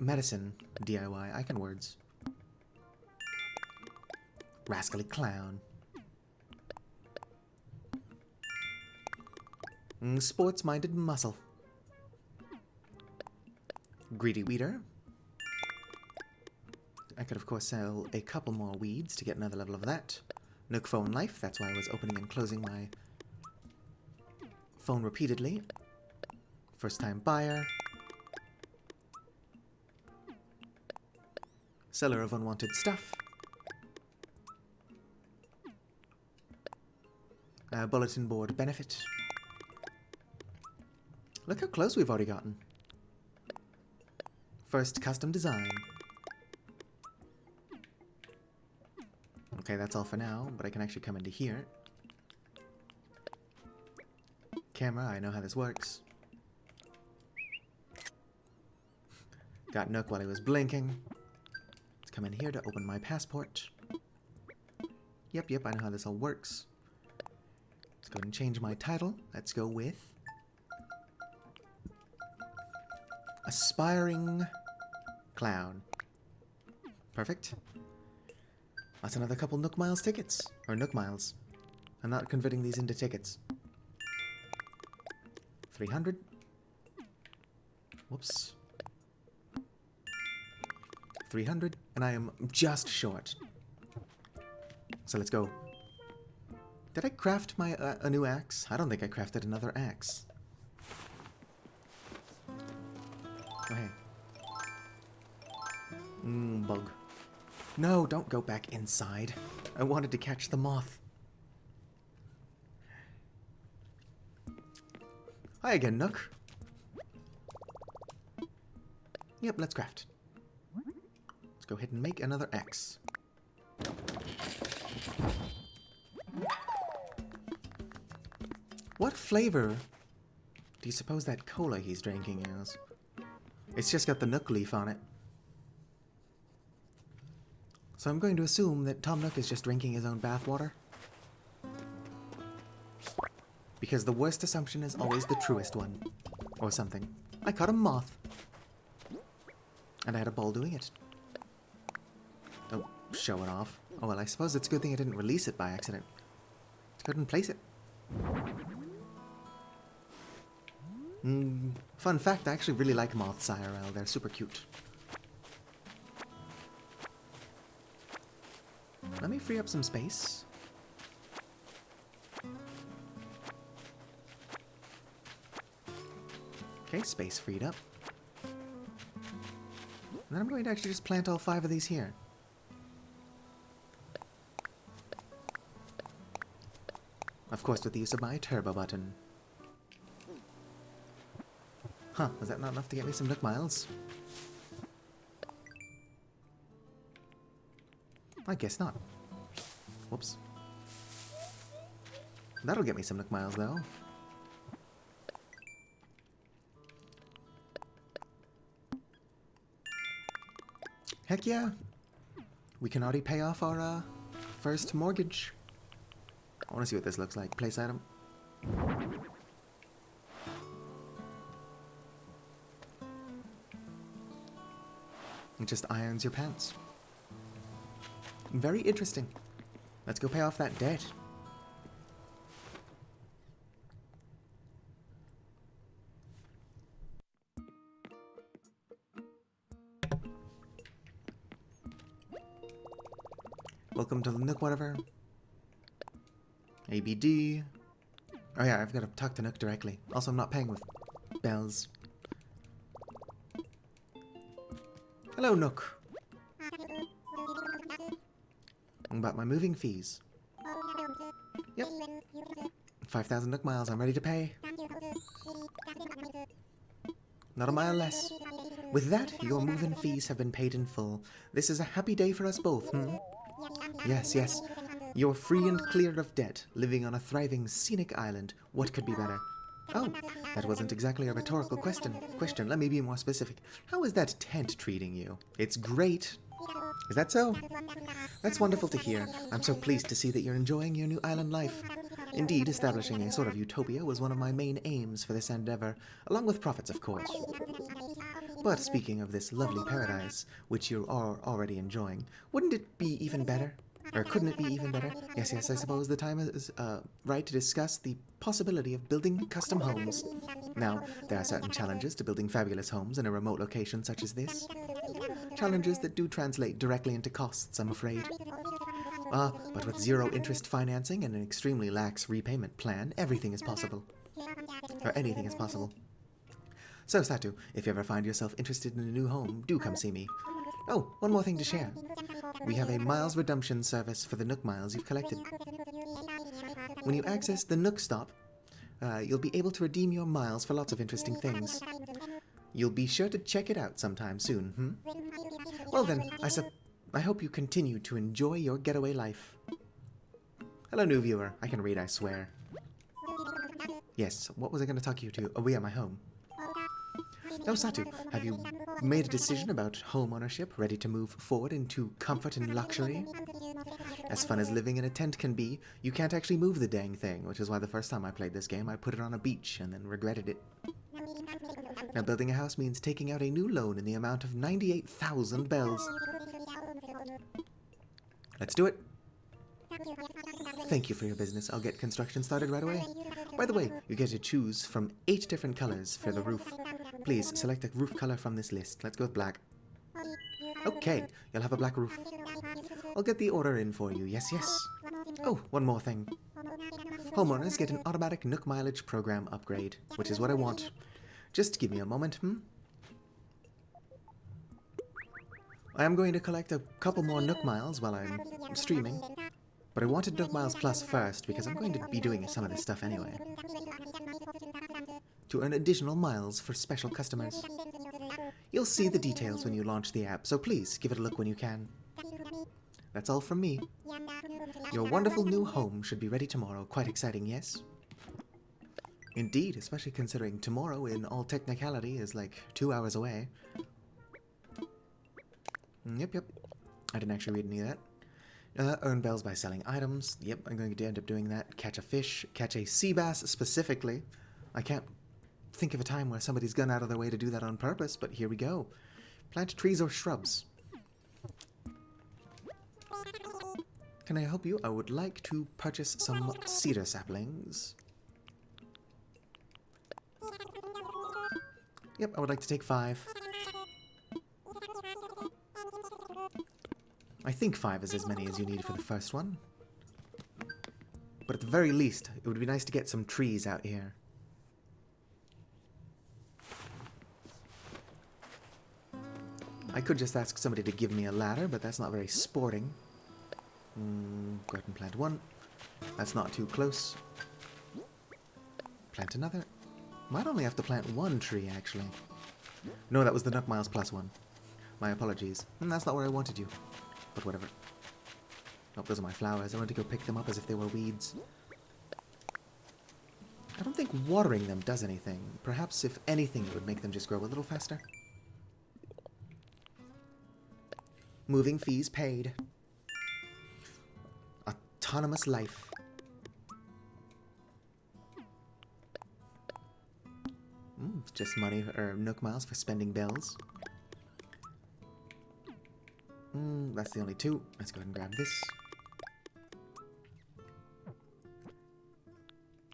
medicine DIY. I can words. Rascally clown. Sports-minded muscle. Greedy weeder. I could, of course, sell a couple more weeds to get another level of that. Nook phone life, that's why I was opening and closing my phone repeatedly. First time buyer. Seller of unwanted stuff. Bulletin board benefit. Look how close we've already gotten. First custom design. Okay, that's all for now, but I can actually come into here. Camera, I know how this works. Got Nook while he was blinking. Let's come in here to open my passport. Yep, I know how this all works. Let's go ahead and change my title. Let's go with Aspiring Clown. Perfect. That's another couple Nook Miles tickets. Or Nook Miles. I'm not converting these into tickets. 300. Whoops. 300. And I am just short. So let's go. Did I craft my a new axe? I don't think I crafted another axe. Oh, hey. Bug. No, don't go back inside. I wanted to catch the moth. Hi again, Nook. Yep, let's craft. Let's go ahead and make another axe. What flavor do you suppose that cola he's drinking is? It's just got the Nook leaf on it. So I'm going to assume that Tom Nook is just drinking his own bathwater. Because the worst assumption is always the truest one. Or something. I caught a moth. And I had a ball doing it. Don't show it off. Oh well, I suppose it's a good thing I didn't release it by accident. Let's go ahead and place it. Fun fact, I actually really like moths IRL. They're super cute. Let me free up some space. Okay, space freed up. And then I'm going to actually just plant all 5 of these here. Of course, with the use of my turbo button. Huh, was that not enough to get me some Nook Miles? I guess not. Whoops. That'll get me some Nook Miles, though. Heck yeah! We can already pay off our first mortgage. I want to see what this looks like. Place item. It just irons your pants. Very interesting. Let's go pay off that debt. Welcome to the Nook whatever. ABD. Oh yeah, I've got to talk to Nook directly. Also, I'm not paying with bells. Hello, Nook. About my moving fees. Yep. 5,000 Nook Miles, I'm ready to pay. Not a mile less. With that, your move-in fees have been paid in full. This is a happy day for us both, hmm? Yes, yes. You're free and clear of debt, living on a thriving scenic island. What could be better? Oh, that wasn't exactly a rhetorical question. Let me be more specific. How is that tent treating you? It's great. Is that so? That's wonderful to hear. I'm so pleased to see that you're enjoying your new island life. Indeed, establishing a sort of utopia was one of my main aims for this endeavor, along with profits, of course. But speaking of this lovely paradise, which you are already enjoying, wouldn't it be even better? Or couldn't it be even better? Yes, I suppose the time is right to discuss the possibility of building custom homes. Now, there are certain challenges to building fabulous homes in a remote location such as this. Challenges that do translate directly into costs, I'm afraid. But with zero interest financing and an extremely lax repayment plan, everything is possible. Or anything is possible. So, Satu, if you ever find yourself interested in a new home, do come see me. Oh, one more thing to share. We have a miles redemption service for the Nook Miles you've collected. When you access the Nook Stop, you'll be able to redeem your miles for lots of interesting things. You'll be sure to check it out sometime soon, hmm? Well then, I hope you continue to enjoy your getaway life. Hello, new viewer. I can read, I swear. Yes, what was I going to talk you to? Oh, yeah, my home. Oh, Satu, have you made a decision about home ownership, ready to move forward into comfort and luxury? As fun as living in a tent can be, you can't actually move the dang thing, which is why the first time I played this game, I put it on a beach and then regretted it. Now, building a house means taking out a new loan in the amount of 98,000 bells. Let's do it. Thank you for your business. I'll get construction started right away. By the way, you get to choose from 8 different colors for the roof. Please select a roof color from this list. Let's go with black. Okay, you'll have a black roof. I'll get the order in for you. Yes, yes. Oh, one more thing. Homeowners get an automatic Nook mileage program upgrade, which is what I want. Just give me a moment, I am going to collect a couple more Nook Miles while I'm streaming, but I wanted Nook Miles Plus first because I'm going to be doing some of this stuff anyway. To earn additional miles for special customers. You'll see the details when you launch the app, so please give it a look when you can. That's all from me. Your wonderful new home should be ready tomorrow. Quite exciting, yes? Indeed, especially considering tomorrow, in all technicality, is like 2 hours away. Yep. I didn't actually read any of that. Earn bells by selling items. Yep, I'm going to end up doing that. Catch a fish. Catch a sea bass, specifically. I can't think of a time where somebody's gone out of their way to do that on purpose, but here we go. Plant trees or shrubs. Can I help you? I would like to purchase some cedar saplings. Yep, I would like to take 5. I think 5 is as many as you need for the first one. But at the very least, it would be nice to get some trees out here. I could just ask somebody to give me a ladder, but that's not very sporting. Garden plant 1. That's not too close. Plant another. Might only have to plant one tree, actually. No, that was the Nook Miles plus one. My apologies. That's not where I wanted you. But whatever. Oh, those are my flowers. I want to go pick them up as if they were weeds. I don't think watering them does anything. Perhaps, if anything, it would make them just grow a little faster. Moving fees paid. Autonomous life. Just money, or Nook Miles for spending bells. That's the only two. Let's go ahead and grab this.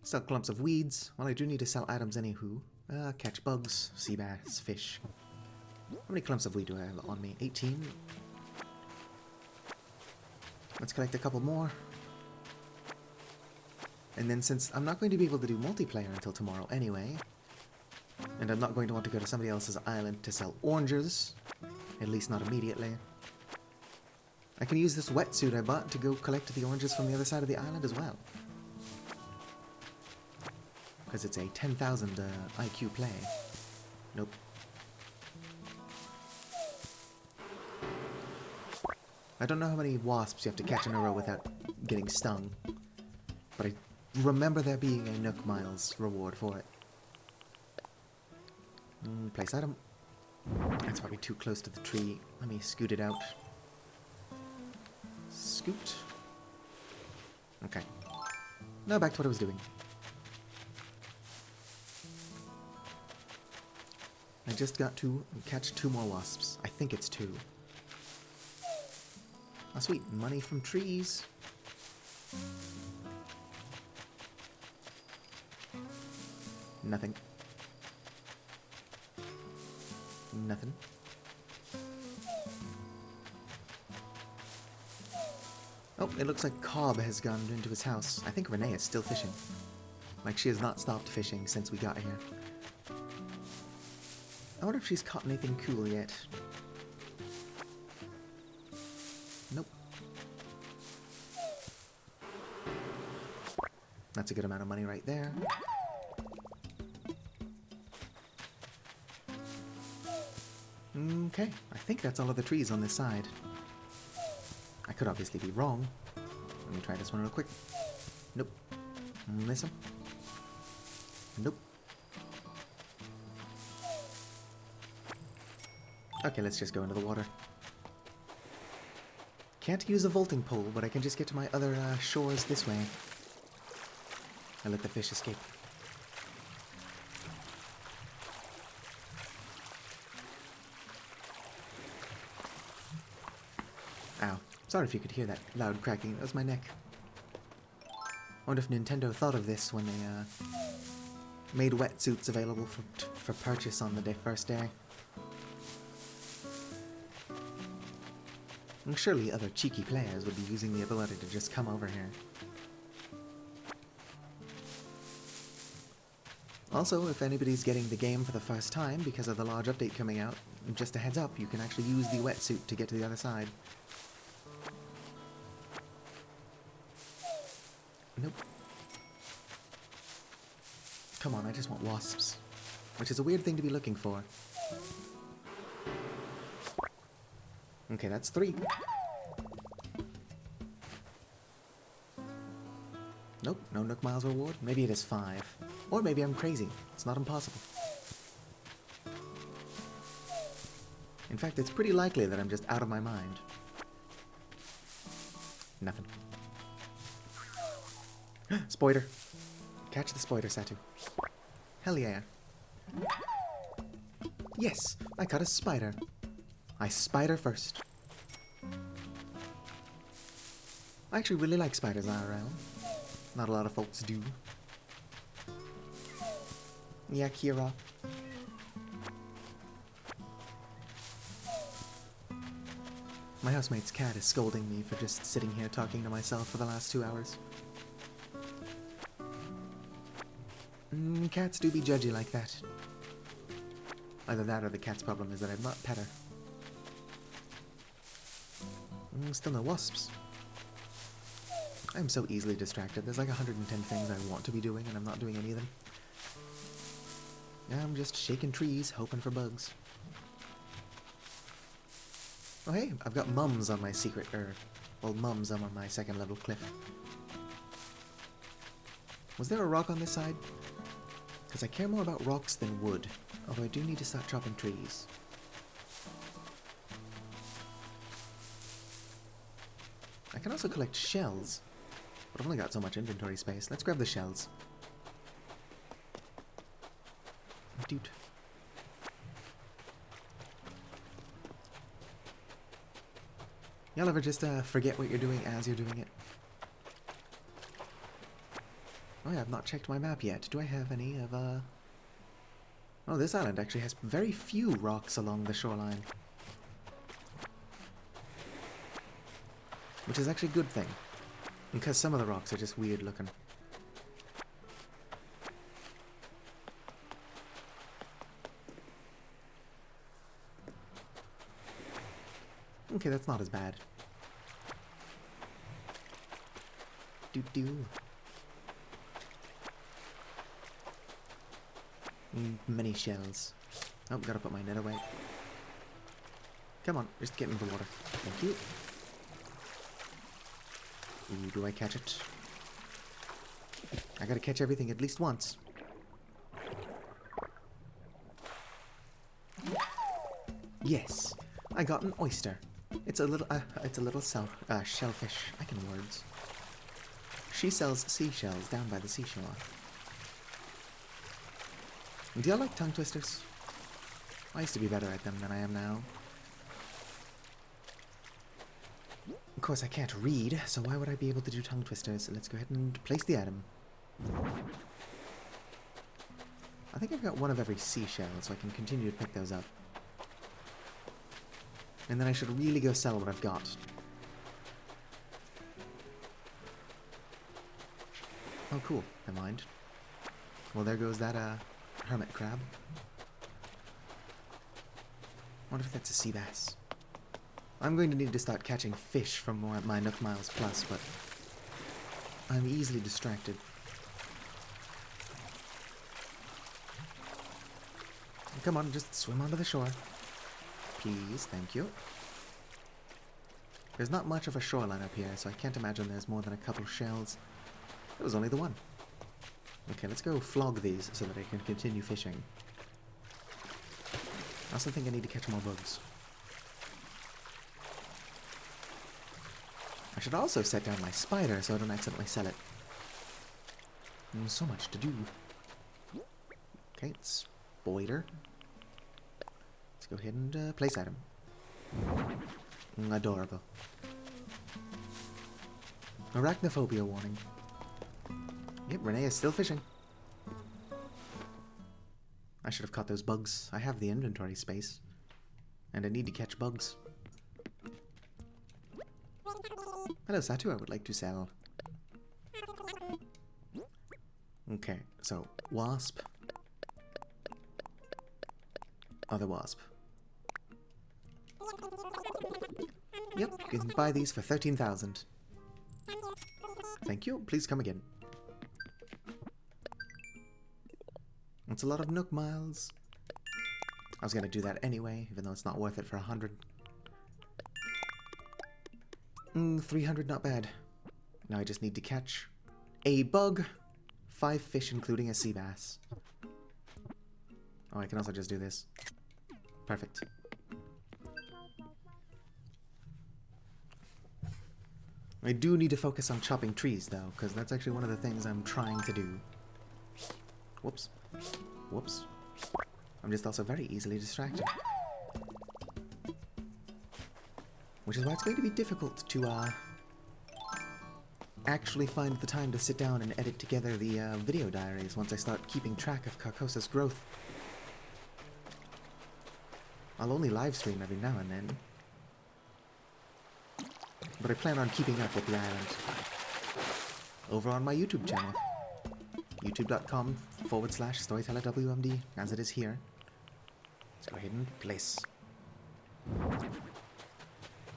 Sell clumps of weeds. Well, I do need to sell items anywho. Catch bugs, sea bass, fish. How many clumps of weed do I have on me? 18. Let's collect a couple more. And then since I'm not going to be able to do multiplayer until tomorrow anyway, and I'm not going to want to go to somebody else's island to sell oranges, at least not immediately, I can use this wetsuit I bought to go collect the oranges from the other side of the island as well. Because it's a 10,000 IQ play. Nope. I don't know how many wasps you have to catch in a row without getting stung, but I remember there being a Nook Miles reward for it. Place item. That's probably too close to the tree. Let me scoot it out. Scoot. Okay. Now back to what I was doing. I just got to catch 2 more wasps. I think it's 2. Oh, sweet. Money from trees. Nothing. Nothing. Oh, it looks like Cobb has gone into his house. I think Renee is still fishing. Like, she has not stopped fishing since we got here. I wonder if she's caught anything cool yet. Nope. That's a good amount of money right there. Okay, I think that's all of the trees on this side. I could obviously be wrong. Let me try this one real quick. Nope. This one. Nope. Okay, let's just go into the water. Can't use a vaulting pole, but I can just get to my other shores this way. I let the fish escape. Ow. Sorry if you could hear that loud cracking. That was my neck. I wonder if Nintendo thought of this when they made wetsuits available for purchase on the first day. And surely other cheeky players would be using the ability to just come over here. Also, if anybody's getting the game for the first time because of the large update coming out, just a heads up, you can actually use the wetsuit to get to the other side. Nope. Come on, I just want wasps. Which is a weird thing to be looking for. Okay, that's 3. Nope, no Nook Miles reward. Maybe it is 5. Or maybe I'm crazy. It's not impossible. In fact, it's pretty likely that I'm just out of my mind. Nothing. Spoider. Catch the spoider, Satu. Hell yeah. Yes, I caught a spider. I spider first. I actually really like spiders IRL. Not a lot of folks do. Yeah, Kira. My housemate's cat is scolding me for just sitting here talking to myself for the last 2 hours. Cats do be judgy like that. Either that or the cat's problem is that I've not pet her. Still no wasps. I'm so easily distracted. There's like 110 things I want to be doing and I'm not doing any of them. I'm just shaking trees, hoping for bugs. Oh hey, I've got mums on my secret, well, mums on my second level cliff. Was there a rock on this side? Because I care more about rocks than wood, although I do need to start chopping trees. I can also collect shells, but I've only got so much inventory space. Let's grab the shells. Dude. Y'all ever just forget what you're doing as you're doing it? Oh yeah, I've not checked my map yet. Do I have any of, Oh, this island actually has very few rocks along the shoreline. Which is actually a good thing. Because some of the rocks are just weird looking. Okay, that's not as bad. Doo-doo. Many shells. Oh, gotta put my net away. Come on, just get in the water. Thank you. Ooh, do I catch it? I gotta catch everything at least once. Yes, I got an oyster. It's a little shellfish. I can words. She sells seashells down by the seashore. Do you like tongue twisters? I used to be better at them than I am now. Of course, I can't read, so why would I be able to do tongue twisters? So let's go ahead and place the item. I think I've got one of every seashell, so I can continue to pick those up. And then I should really go sell what I've got. Oh, cool. Never mind. Well, there goes that, hermit crab. I wonder if that's a sea bass. I'm going to need to start catching fish from my Nook Miles Plus, but I'm easily distracted. Come on, just swim onto the shore. Please, thank you. There's not much of a shoreline up here, so I can't imagine there's more than a couple shells. It was only the one. Okay, let's go flog these so that I can continue fishing. I also think I need to catch more bugs. I should also set down my spider so I don't accidentally sell it. So much to do. Okay, spider. Let's go ahead and place item. Adorable. Arachnophobia warning. Yep, Renee is still fishing. I should have caught those bugs. I have the inventory space. And I need to catch bugs. Hello, Satu. I would like to sell. Okay, so wasp. Other wasp. Yep, you can buy these for 13,000. Thank you. Please come again. It's a lot of Nook Miles. I was gonna do that anyway, even though it's not worth it for 100. 300, not bad. Now I just need to catch a bug, 5 fish, including a sea bass. Oh, I can also just do this. Perfect. I do need to focus on chopping trees, though, because that's actually one of the things I'm trying to do. Whoops. Whoops. I'm just also very easily distracted. Which is why it's going to be difficult to, actually find the time to sit down and edit together the, video diaries once I start keeping track of Carcosa's growth. I'll only live stream every now and then. But I plan on keeping up with the island. Over on my YouTube channel. youtube.com/StorytellerWMD, as it is here. Let's go ahead and place.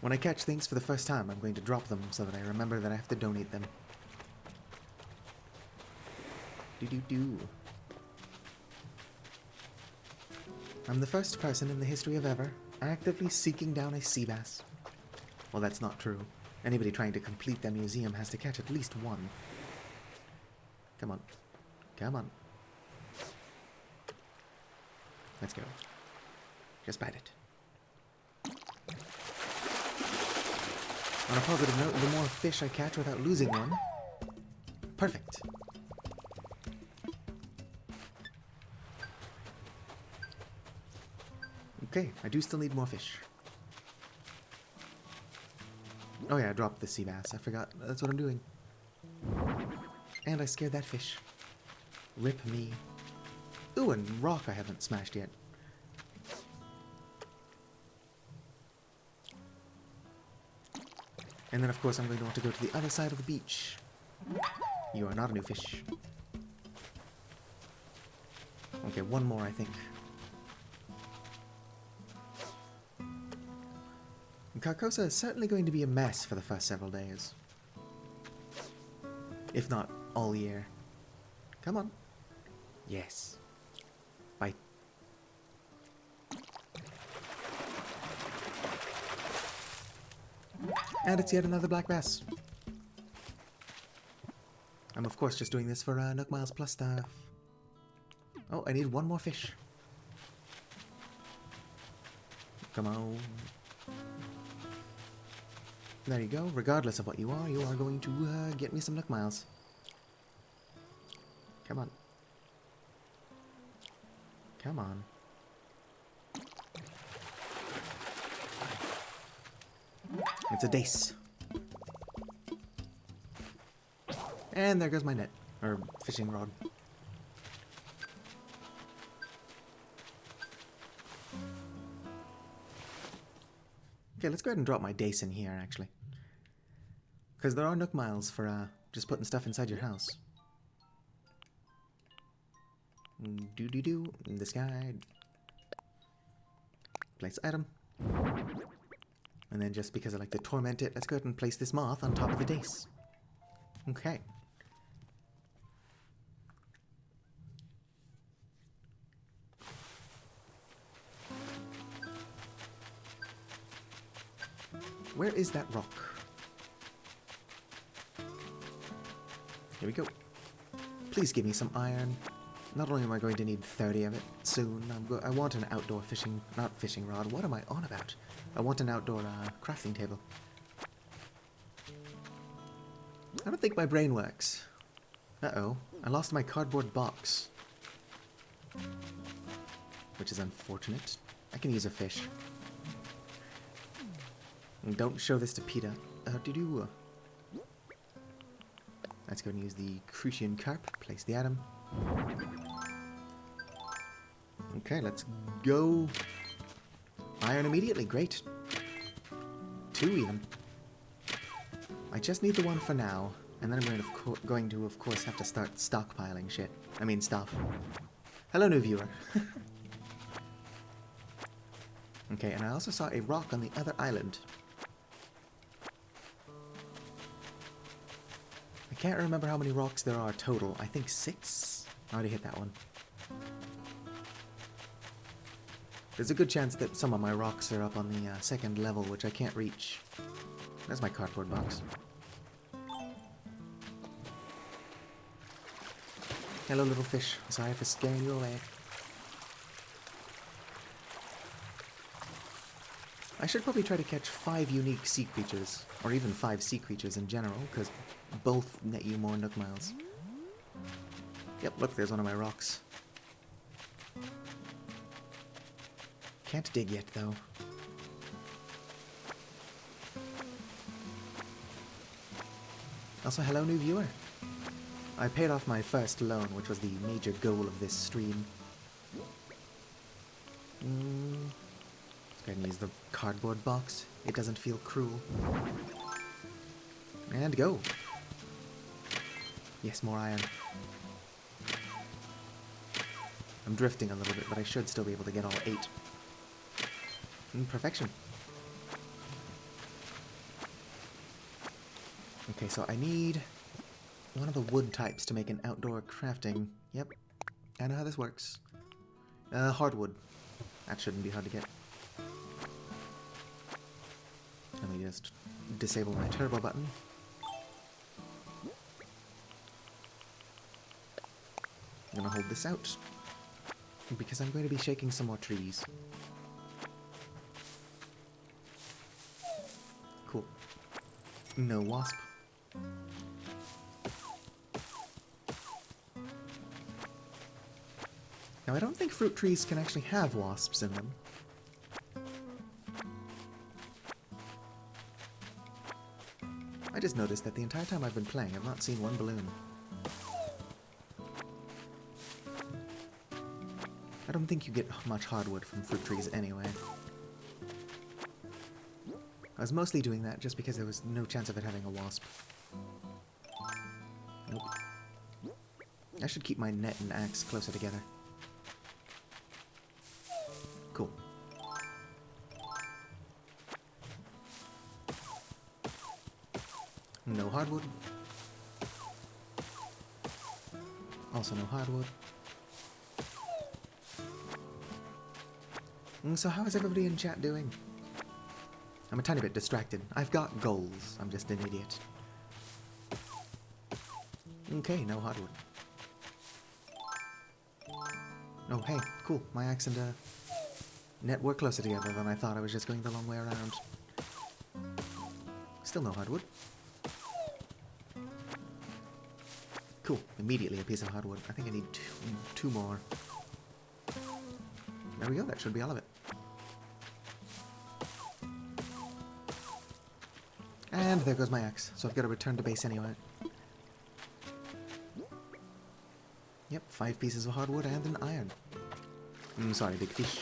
When I catch things for the first time, I'm going to drop them so that I remember that I have to donate them. Do-do-do. I'm the first person in the history of ever actively seeking down a sea bass. Well, that's not true. Anybody trying to complete their museum has to catch at least one. Come on. Come on. Let's go. Just bite it. On a positive note, the more fish I catch without losing one. Perfect. Okay, I do still need more fish. Oh yeah, I dropped the sea bass. I forgot. That's what I'm doing. And I scared that fish. Rip me. Ooh, and rock I haven't smashed yet. And then, of course, I'm going to want to go to the other side of the beach. You are not a new fish. Okay, one more, I think. Carcosa is certainly going to be a mess for the first several days. If not all year. Come on. Yes. Bite. And it's yet another black bass. I'm of course just doing this for Nook Miles Plus stuff. Oh, I need one more fish. Come on. There you go. Regardless of what you are going to get me some Nook Miles. Come on. Come on. It's a dace. And there goes my net. Or fishing rod. Okay, let's go ahead and drop my dace in here, actually. Because there are Nook Miles for just putting stuff inside your house. Do-do-do. This guy. Place item. And then just because I like to torment it, let's go ahead and place this moth on top of the dace. Okay. Where is that rock? Here we go. Please give me some iron. Not only am I going to need 30 of it soon, I want an outdoor fishing... not fishing rod. What am I on about? I want an outdoor crafting table. I don't think my brain works. Uh-oh. I lost my cardboard box. Which is unfortunate. I can use a fish. And don't show this to PETA. Do-do. Let's go and use the Crucian Carp. Place the atom. Okay, let's go. Iron immediately. Great. 2 even. I just need the one for now. And then I'm going to, of course, have to start stockpiling shit. I mean, stuff. Hello, new viewer. Okay, and I also saw a rock on the other island. I can't remember how many rocks there are total. I think 6? I already hit that one. There's a good chance that some of my rocks are up on the second level, which I can't reach. That's my cardboard box. Hello, little fish. Sorry for scaring you away. I should probably try to catch 5 unique sea creatures, or even 5 sea creatures in general, because both net you more Nook Miles. Yep, look, there's one of my rocks. Can't dig yet, though. Also, hello, new viewer. I paid off my first loan, which was the major goal of this stream. Let's go ahead and use the cardboard box. It doesn't feel cruel. And go. Yes, more iron. I'm drifting a little bit, but I should still be able to get all 8. Perfection. Okay, so I need one of the wood types to make an outdoor crafting. Yep, I know how this works. Hardwood. That shouldn't be hard to get. Let me just disable my turbo button. I'm gonna hold this out, because I'm going to be shaking some more trees. Cool. No wasp. Now, I don't think fruit trees can actually have wasps in them. I just noticed that the entire time I've been playing, I've not seen one balloon. I don't think you get much hardwood from fruit trees anyway. I was mostly doing that just because there was no chance of it having a wasp. Nope. I should keep my net and axe closer together. Cool. No hardwood. Also no hardwood. So how is everybody in chat doing? I'm a tiny bit distracted. I've got goals. I'm just an idiot. Okay, no hardwood. Oh, hey, cool. My axe and net were closer together than I thought. I was just going the long way around. Still no hardwood. Cool. Immediately a piece of hardwood. I think I need two more. There we go. That should be all of it. And there goes my axe. So I've got to return to base anyway. Yep, 5 pieces of hardwood and an iron. Sorry, big fish.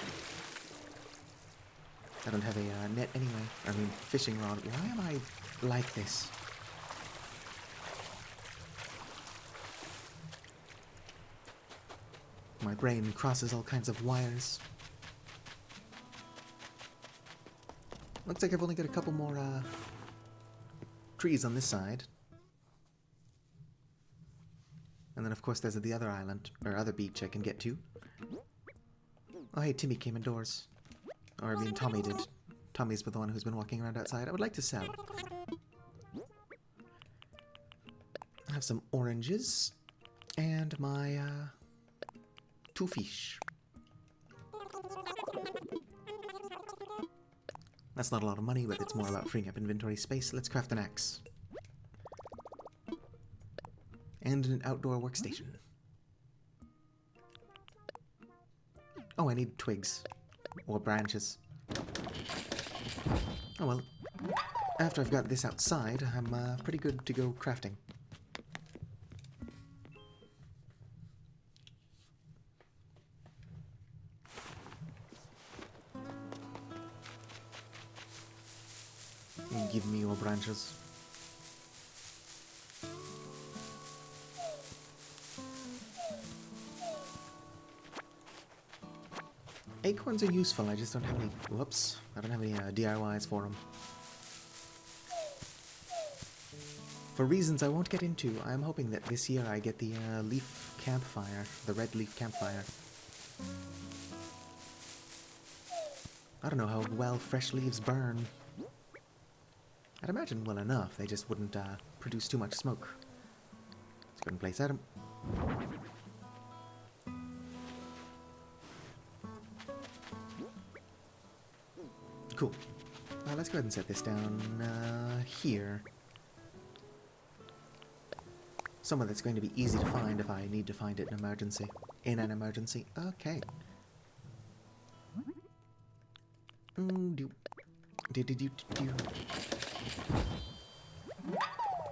I don't have a net anyway. I mean, fishing rod. Why am I like this? My brain crosses all kinds of wires. Looks like I've only got a couple more trees on this side. And then of course there's the other island, or other beach I can get to. Oh hey, Timmy came indoors. Or I mean Tommy did. Tommy's the one who's been walking around outside. I would like to sell. I have some oranges. And my 2 fish. That's not a lot of money, but it's more about freeing up inventory space. Let's craft an axe. And an outdoor workstation. Oh, I need twigs. Or branches. Oh well. After I've got this outside, I'm pretty good to go crafting. Give me your branches. Acorns are useful, I just don't have any... Whoops. I don't have any DIYs for them. For reasons I won't get into, I'm hoping that this year I get the leaf campfire. The red leaf campfire. I don't know how well fresh leaves burn. I'd imagine well enough, they just wouldn't produce too much smoke. Let's go and place Adam. Cool. Let's go ahead and set this down here. Somewhere that's going to be easy to find if I need to find it in emergency. In an emergency. Okay.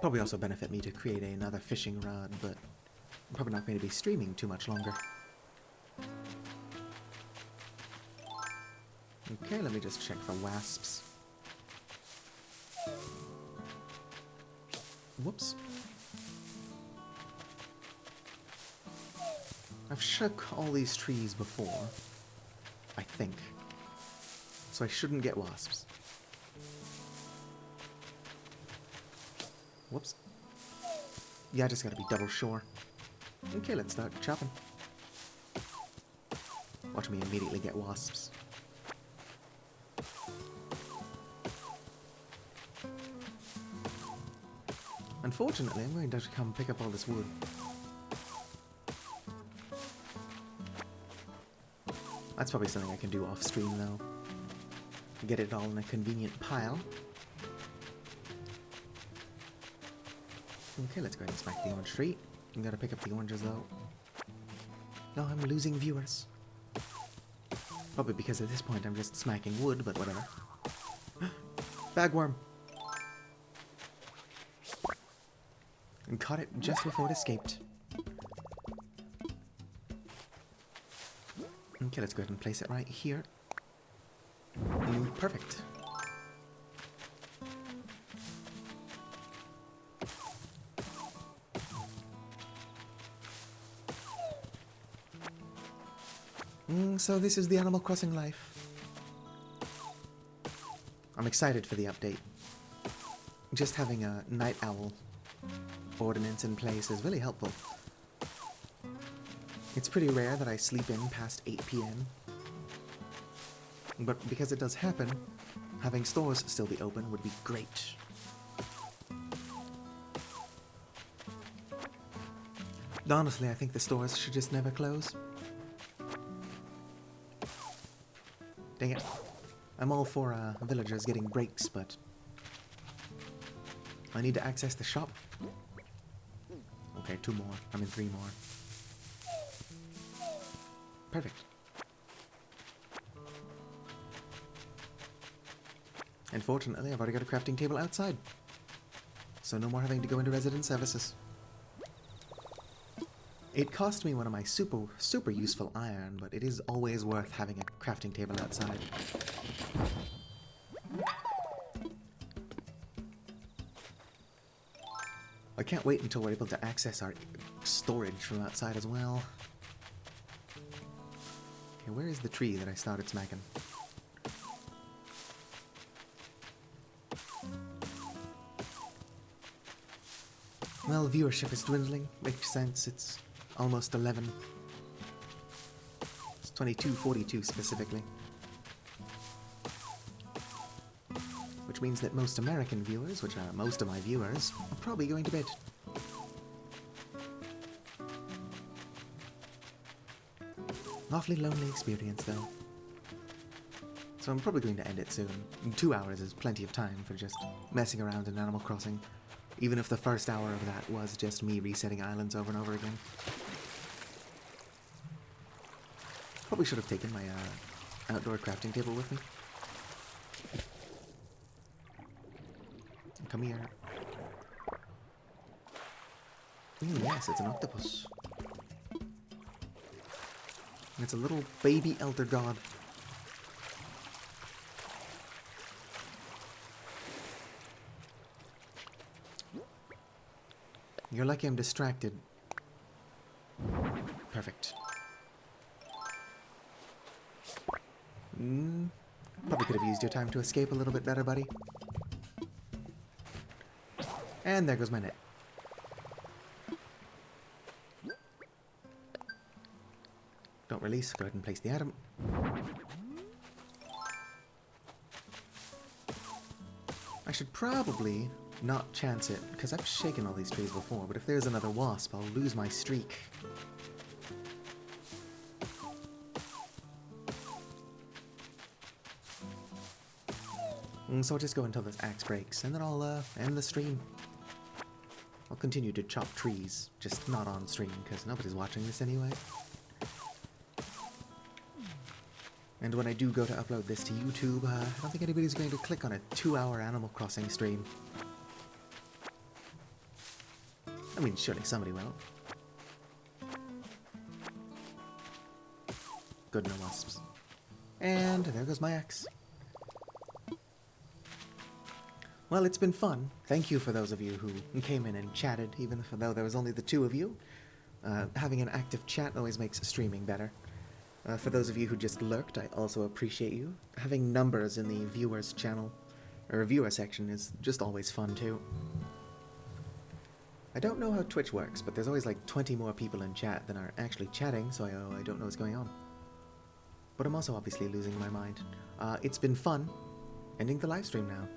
Probably also benefit me to create another fishing rod, but I'm probably not going to be streaming too much longer. Okay, let me just check for wasps. Whoops. I've shook all these trees before, I think. So I shouldn't get wasps. Whoops. Yeah, I just gotta be double sure. Okay, let's start chopping. Watch me immediately get wasps. Unfortunately, I'm going to have to come pick up all this wood. That's probably something I can do off stream though. Get it all in a convenient pile. Okay, let's go ahead and smack the orange tree. I'm gonna pick up the oranges though. No, I'm losing viewers. Probably because at this point I'm just smacking wood, but whatever. Bagworm! And caught it just before it escaped. Okay, let's go ahead and place it right here. Perfect. So this is the Animal Crossing life. I'm excited for the update. Just having a night owl ordinance in place is really helpful. It's pretty rare that I sleep in past 8 PM. But because it does happen, having stores still be open would be great. Honestly, I think the stores should just never close. Dang it. I'm all for villagers getting breaks, but I need to access the shop. Okay, 2 more. I mean 3 more. Perfect. And fortunately, I've already got a crafting table outside. So no more having to go into resident services. It cost me one of my super useful iron, but it is always worth having a crafting table outside. I can't wait until we're able to access our storage from outside as well. Okay, where is the tree that I started smacking? Well, viewership is dwindling. Makes sense. It's almost 11. It's 22:42 specifically. Which means that most American viewers, which are most of my viewers, are probably going to bed. Awfully lonely experience, though. So I'm probably going to end it soon. 2 hours is plenty of time for just messing around in Animal Crossing. Even if the first hour of that was just me resetting islands over and over again. Probably should have taken my outdoor crafting table with me. Come here. Ooh, yes, it's an octopus. It's a little baby elder god. You're lucky I'm distracted. Perfect. Probably could have used your time to escape a little bit better, buddy. And there goes my net. Don't release, go ahead and place the item. I should probably not chance it, because I've shaken all these trees before, but if there's another wasp, I'll lose my streak. So I'll just go until this axe breaks, and then I'll end the stream. I'll continue to chop trees, just not on stream, because nobody's watching this anyway. And when I do go to upload this to YouTube, I don't think anybody's going to click on a 2-hour Animal Crossing stream. I mean, surely somebody will. Good, no wasps. And there goes my axe. Well, it's been fun. Thank you for those of you who came in and chatted, even though there was only the 2 of you. Having an active chat always makes streaming better. For those of you who just lurked, I also appreciate you. Having numbers in the viewers channel, or viewer section, is just always fun too. I don't know how Twitch works, but there's always like 20 more people in chat than are actually chatting, so I don't know what's going on. But I'm also obviously losing my mind. It's been fun. Ending the live stream now.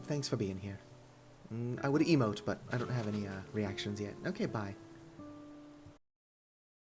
Thanks for being here. I would emote, but I don't have any reactions yet. Okay, bye.